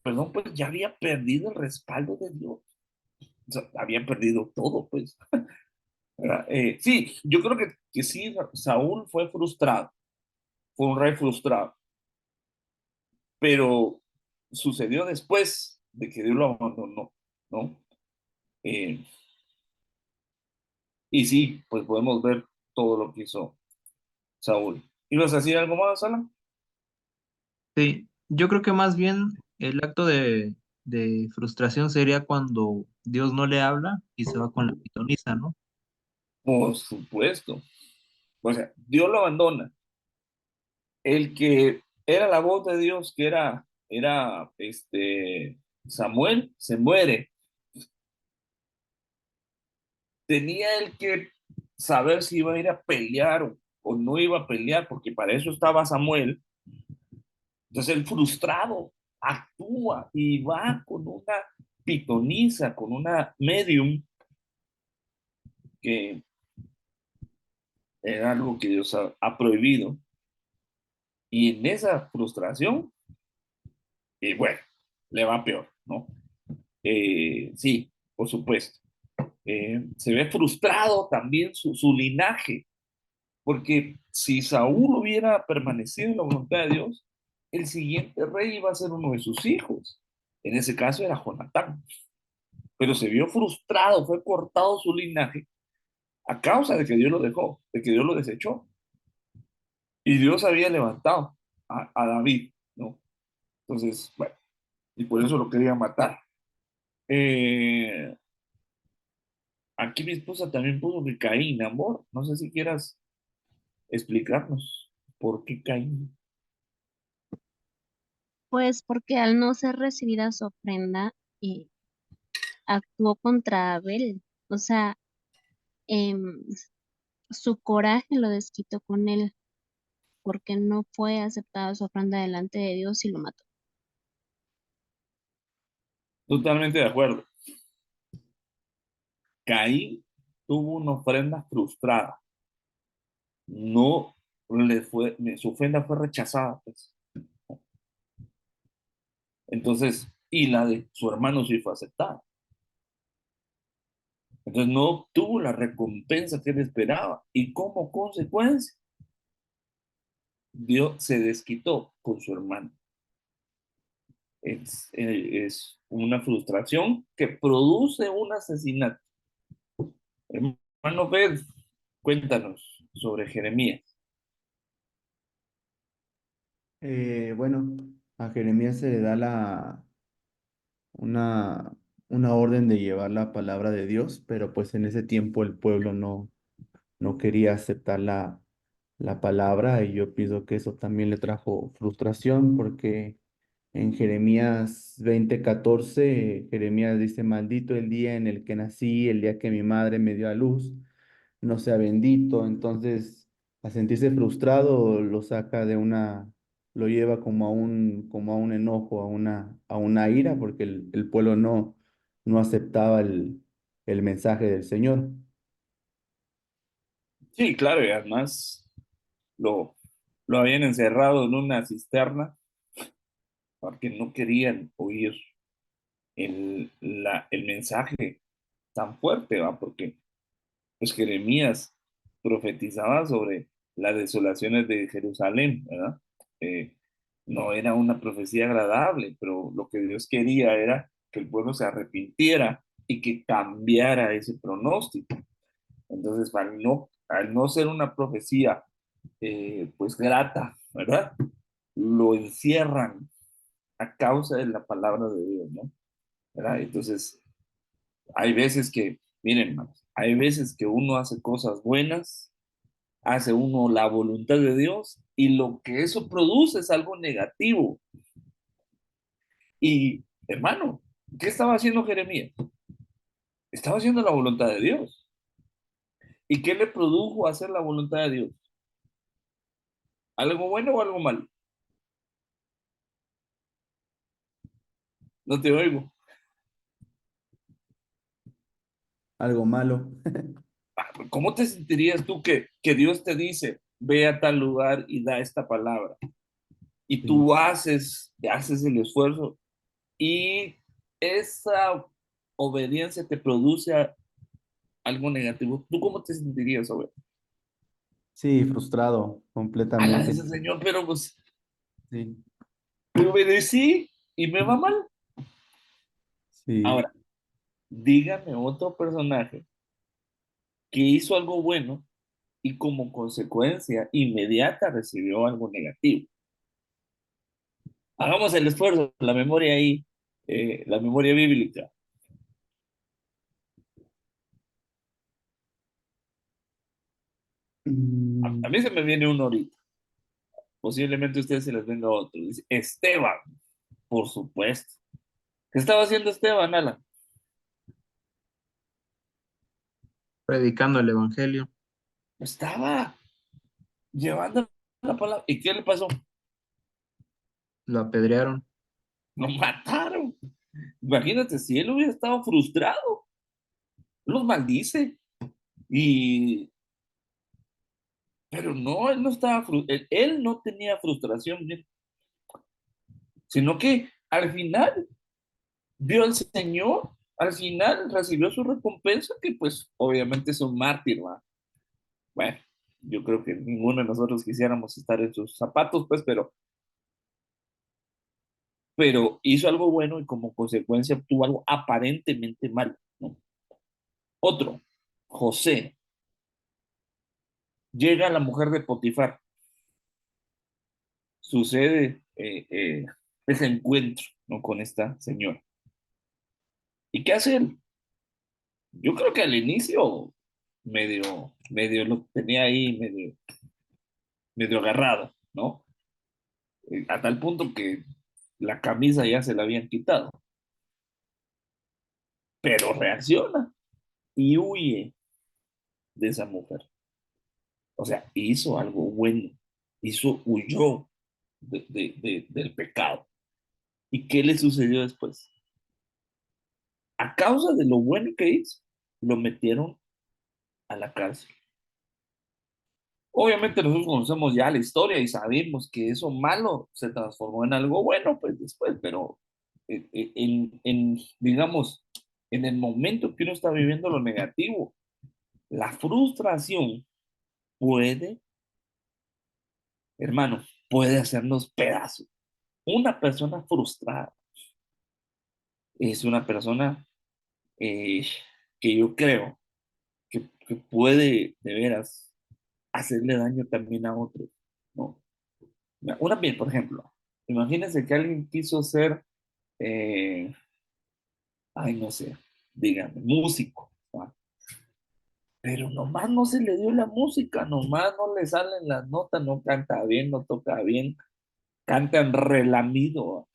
perdón, pues ya había perdido el respaldo de Dios. O sea, habían perdido todo, pues. Sí, yo creo que sí, Saúl fue frustrado, fue un rey frustrado, pero sucedió después de que Dios lo abandonó, ¿no? Eh, y sí, pues podemos ver todo lo que hizo Saúl. ¿Ibas a decir algo más, Alan? Sí, yo creo que más bien el acto de frustración sería cuando Dios no le habla y se va con la pitonisa, ¿no? Por supuesto. O sea, Dios lo abandona. El que era la voz de Dios, que era Samuel, se muere. Tenía él que saber si iba a ir a pelear o no iba a pelear, porque para eso estaba Samuel. Entonces él frustrado actúa y va con una pitonisa, con una medium, que era algo que Dios ha prohibido. Y en esa frustración, bueno, le va peor, ¿no? Sí, por supuesto. Se ve frustrado también su linaje, porque si Saúl hubiera permanecido en la voluntad de Dios, el siguiente rey iba a ser uno de sus hijos. En ese caso era Jonatán, pero se vio frustrado, fue cortado su linaje a causa de que Dios lo dejó, de que Dios lo desechó. Y Dios había levantado a David, ¿no? Entonces, bueno, y por eso lo quería matar. Eh, Aquí mi esposa también puso que Caín, amor. No sé si quieras explicarnos por qué Caín. Pues porque al no ser recibida su ofrenda, eh, actuó contra Abel. O sea, em, su coraje lo desquitó con él porque no fue aceptada su ofrenda delante de Dios y lo mató. Totalmente de acuerdo. Caín tuvo una ofrenda frustrada. No le fue, su ofrenda fue rechazada, pues. Entonces, y la de su hermano sí fue aceptada. Entonces no obtuvo la recompensa que él esperaba. Y como consecuencia, Dios se desquitó con su hermano. Es una frustración que produce un asesinato. Hermano Pérez, cuéntanos sobre Jeremías. Bueno, a Jeremías se le da una, una orden de llevar la palabra de Dios, pero pues en ese tiempo el pueblo no quería aceptar la palabra y yo pienso que eso también le trajo frustración porque en Jeremías 20:14, Jeremías dice, maldito el día en el que nací, el día que mi madre me dio a luz, no sea bendito. Entonces, a sentirse frustrado, lo saca lo lleva como a un enojo, a una ira, porque el pueblo no aceptaba el mensaje del Señor. Sí, claro, y además lo, lo habían encerrado en una cisterna porque no querían oír el mensaje tan fuerte, ¿va? Porque pues Jeremías profetizaba sobre las desolaciones de Jerusalén, ¿verdad? Eh, no era una profecía agradable, pero lo que Dios quería era que el pueblo se arrepintiera y que cambiara ese pronóstico. Entonces, al no ser una profecía, pues grata, ¿verdad? Lo encierran a causa de la palabra de Dios, ¿no? ¿Verdad? Entonces, hay veces que, miren, hermanos, hay veces que uno hace cosas buenas, hace uno la voluntad de Dios y lo que eso produce es algo negativo. Y, hermano, ¿qué estaba haciendo Jeremías? Estaba haciendo la voluntad de Dios. ¿Y qué le produjo hacer la voluntad de Dios? ¿Algo bueno o algo malo? No te oigo. Algo malo. ¿Cómo te sentirías tú que Dios te dice, ve a tal lugar y da esta palabra? Y Sí. tú haces el esfuerzo y esa obediencia te produce algo negativo. ¿Tú cómo te sentirías, sobre? Sí, frustrado A la completamente. ese señor, pero pues Sí, me obedecí y me va mal. sí. Ahora, dígame otro personaje que hizo algo bueno y como consecuencia inmediata recibió algo negativo. Hagamos el esfuerzo, la memoria ahí, la memoria bíblica. A Mm, mí se me viene uno ahorita. Posiblemente a ustedes se les venga otro. Dice, Esteban, por supuesto. ¿Qué estaba haciendo Esteban, Alan? predicando el evangelio. Estaba llevando la palabra. ¿Y qué le pasó? Lo apedrearon. Lo mataron. Imagínate, si él hubiera estado frustrado, los maldice. Y, pero no, él no estaba, él no tenía frustración, sino que al final vio al Señor, al final recibió su recompensa, que pues obviamente es un mártir, ¿va? Bueno, yo creo que ninguno de nosotros quisiéramos estar en sus zapatos, pues, pero hizo algo bueno y como consecuencia obtuvo algo aparentemente malo, ¿no? Otro, José, llega la mujer de Potifar, sucede ese encuentro, ¿no? Con esta señora. ¿Y qué hace él? Yo creo que al inicio medio lo tenía ahí, medio agarrado, ¿no? A tal punto que la camisa ya se la habían quitado, pero reacciona y huye de esa mujer. O sea, hizo algo bueno, huyó del pecado. ¿Y qué le sucedió después? A causa de lo bueno que hizo, lo metieron a la cárcel. Obviamente nosotros conocemos ya la historia y sabemos que eso malo se transformó en algo bueno, pues después, pero digamos, en el momento que uno está viviendo lo negativo, la frustración puede, hermano, puede hacernos pedazos. Una persona frustrada es una persona eh, que yo creo que puede de veras hacerle daño también a otros, ¿no? Una bien, por ejemplo, imagínense que alguien quiso ser, eh, ay, no sé, dígame, músico, ¿va? Pero nomás no se le dio la música, nomás no le salen las notas, no canta bien, no toca bien, canta en relamido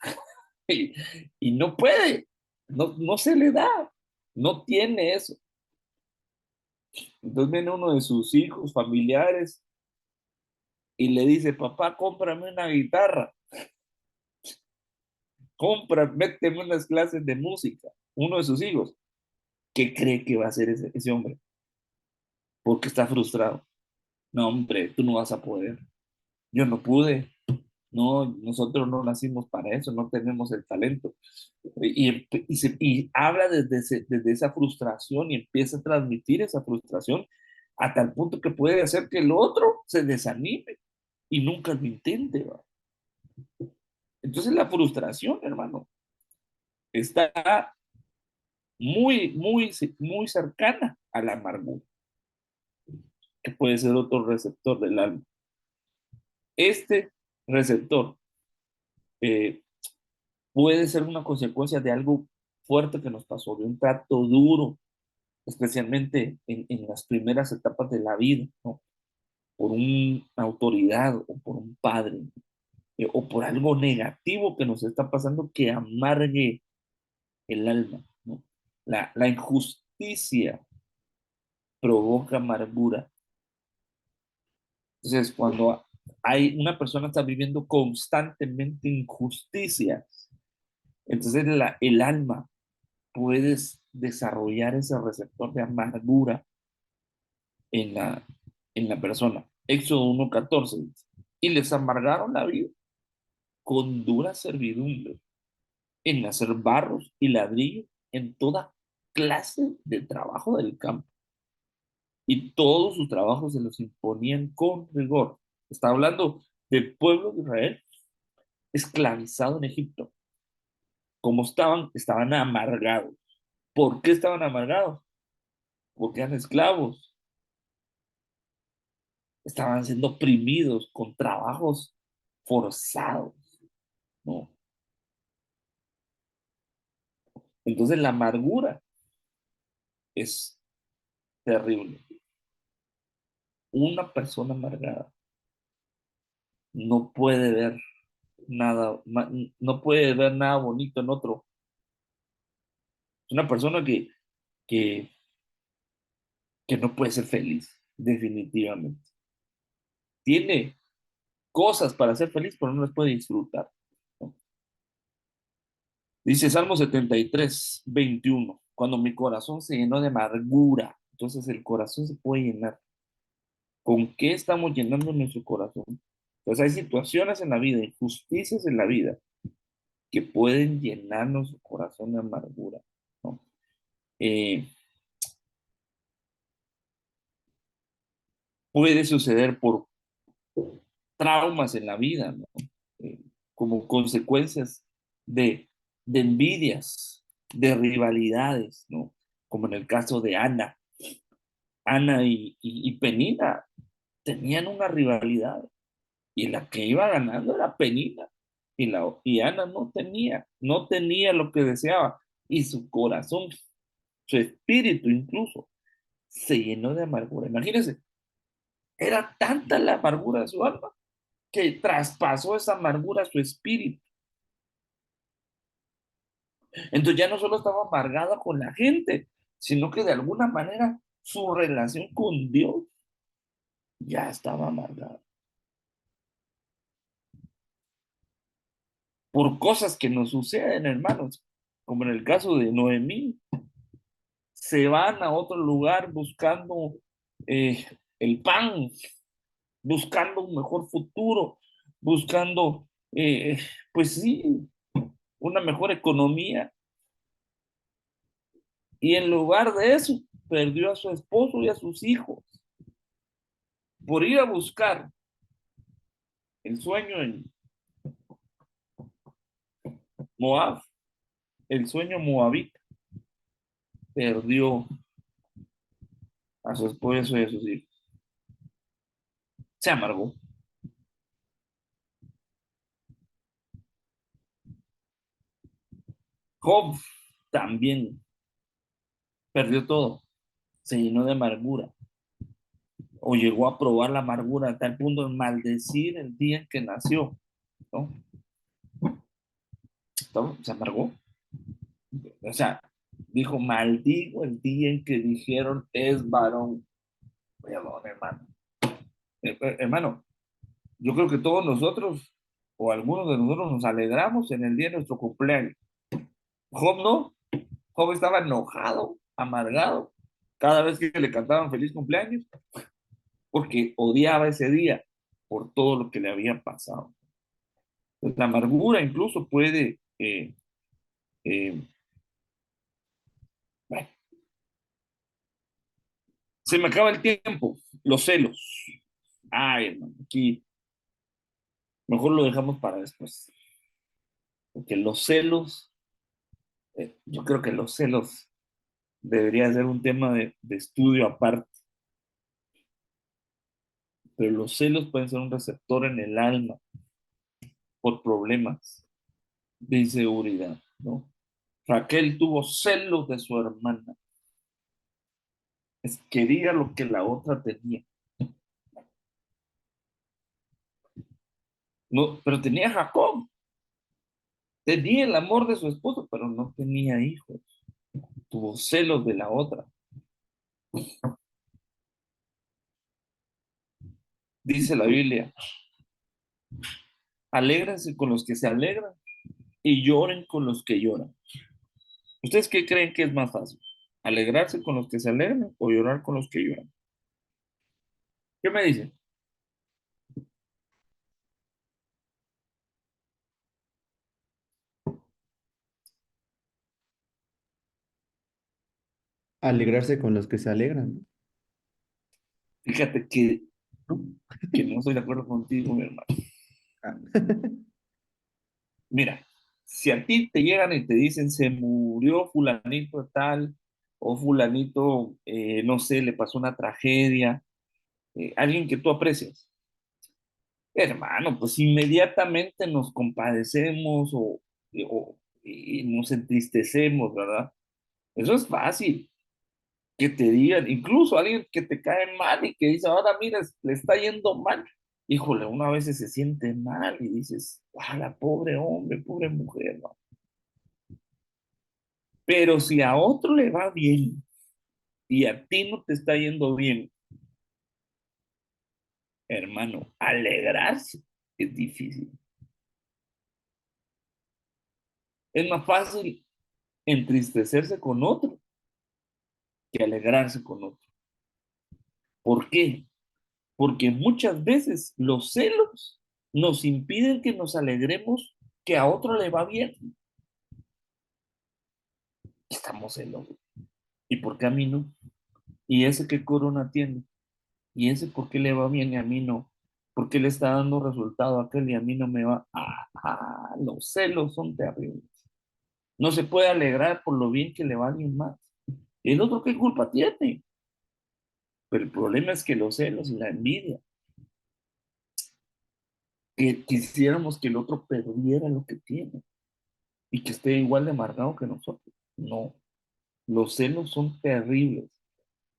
y, y no puede, no se le da, no tiene eso. Entonces viene uno de sus hijos, familiares, y le dice, papá, cómprame una guitarra, méteme unas clases de música. Uno de sus hijos, ¿qué cree que va a hacer ese hombre? Porque está frustrado. No, hombre, tú no vas a poder. Yo no pude. No, nosotros no nacimos para eso, no tenemos el talento. Y habla desde esa frustración y empieza a transmitir esa frustración a tal punto que puede hacer que el otro se desanime y nunca lo intente, ¿va? Entonces la frustración, hermano, está muy cercana a la amargura, que puede ser otro receptor del alma. Este receptor eh, puede ser una consecuencia de algo fuerte que nos pasó, de un trato duro, especialmente en las primeras etapas de la vida, ¿no? Por una autoridad o por un padre, o por algo negativo que nos está pasando que amargue el alma, ¿no? La injusticia provoca amargura. Entonces, cuando hay una persona que está viviendo constantemente injusticia, entonces el alma puede desarrollar ese receptor de amargura en la persona. Éxodo 1:14 dice, y les amargaron la vida con dura servidumbre en hacer barros y ladrillos en toda clase de trabajo del campo. Y todos sus trabajos se los imponían con rigor. Está hablando del pueblo de Israel esclavizado en Egipto. Como estaban amargados. ¿Por qué estaban amargados? Porque eran esclavos. Estaban siendo oprimidos con trabajos forzados, ¿no? Entonces la amargura es terrible. Una persona amargada no puede ver nada, no puede ver nada bonito en otro. Es una persona que, que no puede ser feliz, definitivamente. Tiene cosas para ser feliz, pero no las puede disfrutar, ¿no? Dice Salmo 73:21, cuando mi corazón se llenó de amargura, entonces el corazón se puede llenar. ¿Con qué estamos llenando nuestro corazón? Pues hay situaciones en la vida, injusticias en la vida, que pueden llenar nuestro corazón de amargura, ¿no? Eh, Puede suceder por traumas en la vida, ¿no? Eh, Como consecuencias de, de envidias, de rivalidades, ¿no? Como en el caso de Ana. Ana y Penina tenían una rivalidad y la que iba ganando era Penina y Ana no tenía lo que deseaba y su corazón, su espíritu incluso, se llenó de amargura. Imagínense, era tanta la amargura de su alma que traspasó esa amargura a su espíritu. Entonces ya no solo estaba amargada con la gente, sino que de alguna manera su relación con Dios ya estaba amargada por cosas que nos suceden, hermanos, como en el caso de Noemí. Se van a otro lugar buscando eh, el pan, buscando un mejor futuro, buscando, pues sí, una mejor economía. Y en lugar de eso, perdió a su esposo y a sus hijos por ir a buscar el sueño en Moab, el sueño moabita. Perdió a su esposo y a sus hijos. Se amargó. Job también perdió todo, se llenó de amargura, o llegó a probar la amargura a tal punto de maldecir el día en que nació, ¿no? Se amargó. O sea, dijo, maldigo el día en que dijeron es varón. Perdón, hermano. Hermano, yo creo que todos nosotros, o algunos de nosotros, nos alegramos en el día de nuestro cumpleaños. Job no. Job estaba enojado, amargado, cada vez que le cantaban feliz cumpleaños, porque odiaba ese día por todo lo que le había pasado. Pues la amargura incluso puede, eh, bueno, se me acaba el tiempo, los celos. Ay, hermano, aquí mejor lo dejamos para después, porque los celos, yo creo que los celos debería ser un tema de estudio aparte, pero los celos pueden ser un receptor en el alma por problemas de inseguridad, ¿no? Raquel tuvo celos de su hermana, quería lo que la otra tenía, no, pero tenía a Jacob, tenía el amor de su esposo, pero no tenía hijos, tuvo celos de la otra. Dice la Biblia, alégrense con los que se alegran y lloren con los que lloran. ¿Ustedes qué creen que es más fácil? ¿Alegrarse con los que se alegran o llorar con los que lloran? ¿Qué me dicen? Alegrarse con los que se alegran. Fíjate que no estoy de acuerdo contigo, mi hermano. Ah. Mira, si a ti te llegan y te dicen se murió fulanito tal o fulanito, no sé, le pasó una tragedia, alguien que tú aprecias, hermano, pues inmediatamente nos compadecemos y nos entristecemos, ¿verdad? Eso es fácil, que te digan, incluso alguien que te cae mal y que dice, ahora mira, le está yendo mal. Híjole, una vez se siente mal y dices, ah, la pobre hombre, pobre mujer, ¿no? Pero si a otro le va bien y a ti no te está yendo bien, hermano, alegrarse es difícil. Es más fácil entristecerse con otro que alegrarse con otro. ¿Por qué? Porque muchas veces los celos nos impiden que nos alegremos que a otro le va bien. Estamos celosos. ¿Y por qué a mí no? ¿Y ese qué corona tiene? ¿Y ese por qué le va bien y a mí no? ¿Por qué le está dando resultado a aquel y a mí no me va? Los celos son terribles. No se puede alegrar por lo bien que le va a alguien más. ¿El otro qué culpa tiene? Pero el problema es que los celos y la envidia, que quisiéramos que el otro perdiera lo que tiene y que esté igual de amargado que nosotros. No, los celos son terribles.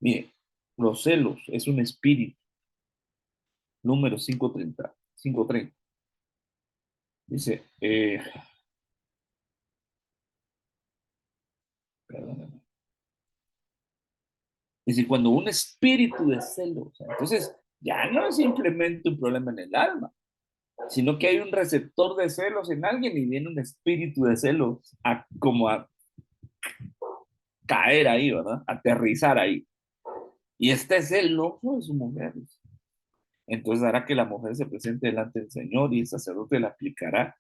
Mire, los celos es un espíritu. Número 530. 530. Dice, perdóname. Dice, cuando un espíritu de celos, entonces ya no es simplemente un problema en el alma, sino que hay un receptor de celos en alguien y viene un espíritu de celos como a caer ahí, ¿verdad? Aterrizar ahí. Y este celoso de su mujer. Entonces hará que la mujer se presente delante del Señor y el sacerdote le aplicará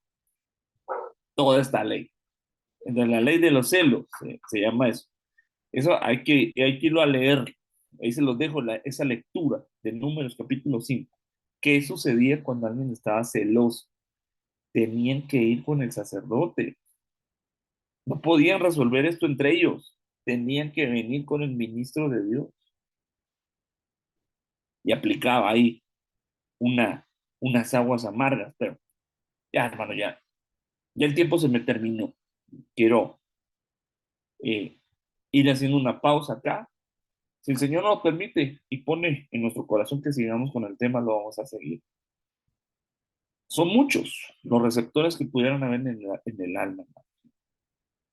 toda esta ley. Entonces, la ley de los celos se llama eso. Eso hay que irlo a leer. Ahí se los dejo esa lectura de Números capítulo 5. ¿Qué sucedía cuando alguien estaba celoso? Tenían que ir con el sacerdote. No podían resolver esto entre ellos. Tenían que venir con el ministro de Dios. Y aplicaba ahí unas aguas amargas. Pero ya, hermano, ya el tiempo se me terminó. Quiero eh, ir haciendo una pausa acá. Si el Señor nos permite y pone en nuestro corazón que sigamos con el tema, lo vamos a seguir. Son muchos los receptores que pudieran haber en el alma,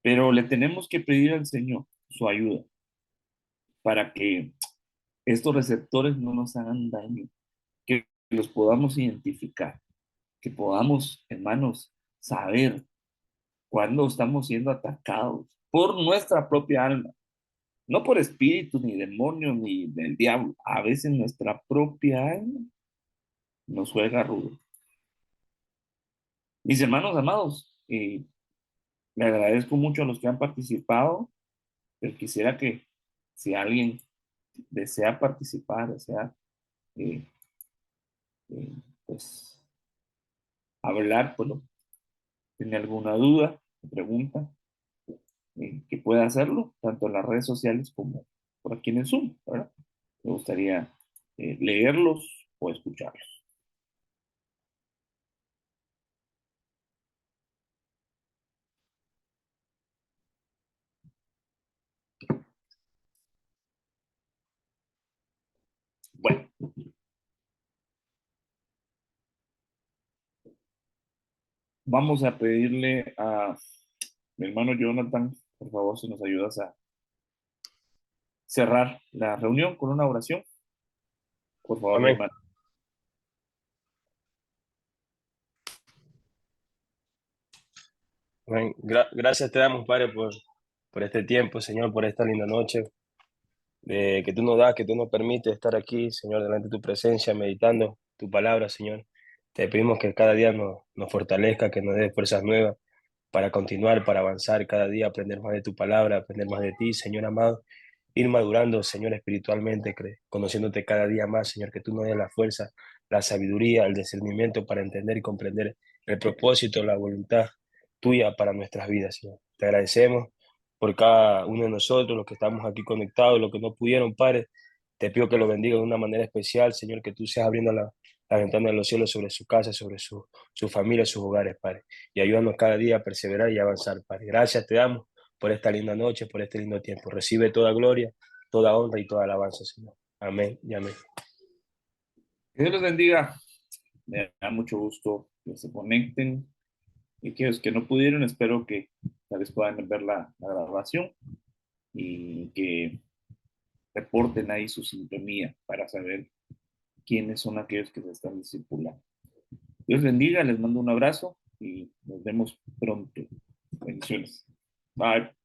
pero le tenemos que pedir al Señor su ayuda para que estos receptores no nos hagan daño, que los podamos identificar, que podamos, hermanos, saber cuándo estamos siendo atacados por nuestra propia alma, no por espíritus, ni demonios, ni del diablo. A veces nuestra propia alma nos juega rudo. Mis hermanos amados, le agradezco mucho a los que han participado, pero quisiera que si alguien desea participar, desea eh, eh, pues hablar, pues, tiene alguna duda, pregunta, que pueda hacerlo, tanto en las redes sociales como por aquí en el Zoom, ¿verdad? Me gustaría leerlos o escucharlos. Bueno, vamos a pedirle a mi hermano Jonathan, por favor, si nos ayudas a cerrar la reunión con una oración. Por favor, mi Amén. hermano. Amén. Gracias te damos, Padre, por este tiempo, Señor, por esta linda noche que tú nos das, que tú nos permites estar aquí, Señor, delante de tu presencia, meditando tu palabra, Señor. Te pedimos que cada día nos fortalezca, que nos dé fuerzas nuevas para continuar, para avanzar cada día, aprender más de tu palabra, aprender más de ti, Señor amado, ir madurando, Señor, espiritualmente, conociéndote cada día más, Señor, que tú nos des la fuerza, la sabiduría, el discernimiento para entender y comprender el propósito, la voluntad tuya para nuestras vidas, Señor. Te agradecemos por cada uno de nosotros, los que estamos aquí conectados, los que no pudieron, Padre. Te pido que lo bendiga de una manera especial, Señor, que tú seas abriendo la ventana de los cielos sobre su casa, sobre su familia, sus hogares, Padre. Y ayúdanos cada día a perseverar y avanzar, Padre. Gracias te damos por esta linda noche, por este lindo tiempo. Recibe toda gloria, toda honra y toda alabanza, Señor. Amén y amén. Que Dios los bendiga. Me da mucho gusto que se conecten. Y que los que no pudieron, espero que tal vez puedan ver la grabación y que reporten ahí su sintonía para saber quiénes son aquellos que se están discipulando. Dios bendiga, les mando un abrazo y nos vemos pronto. Bendiciones. Bye.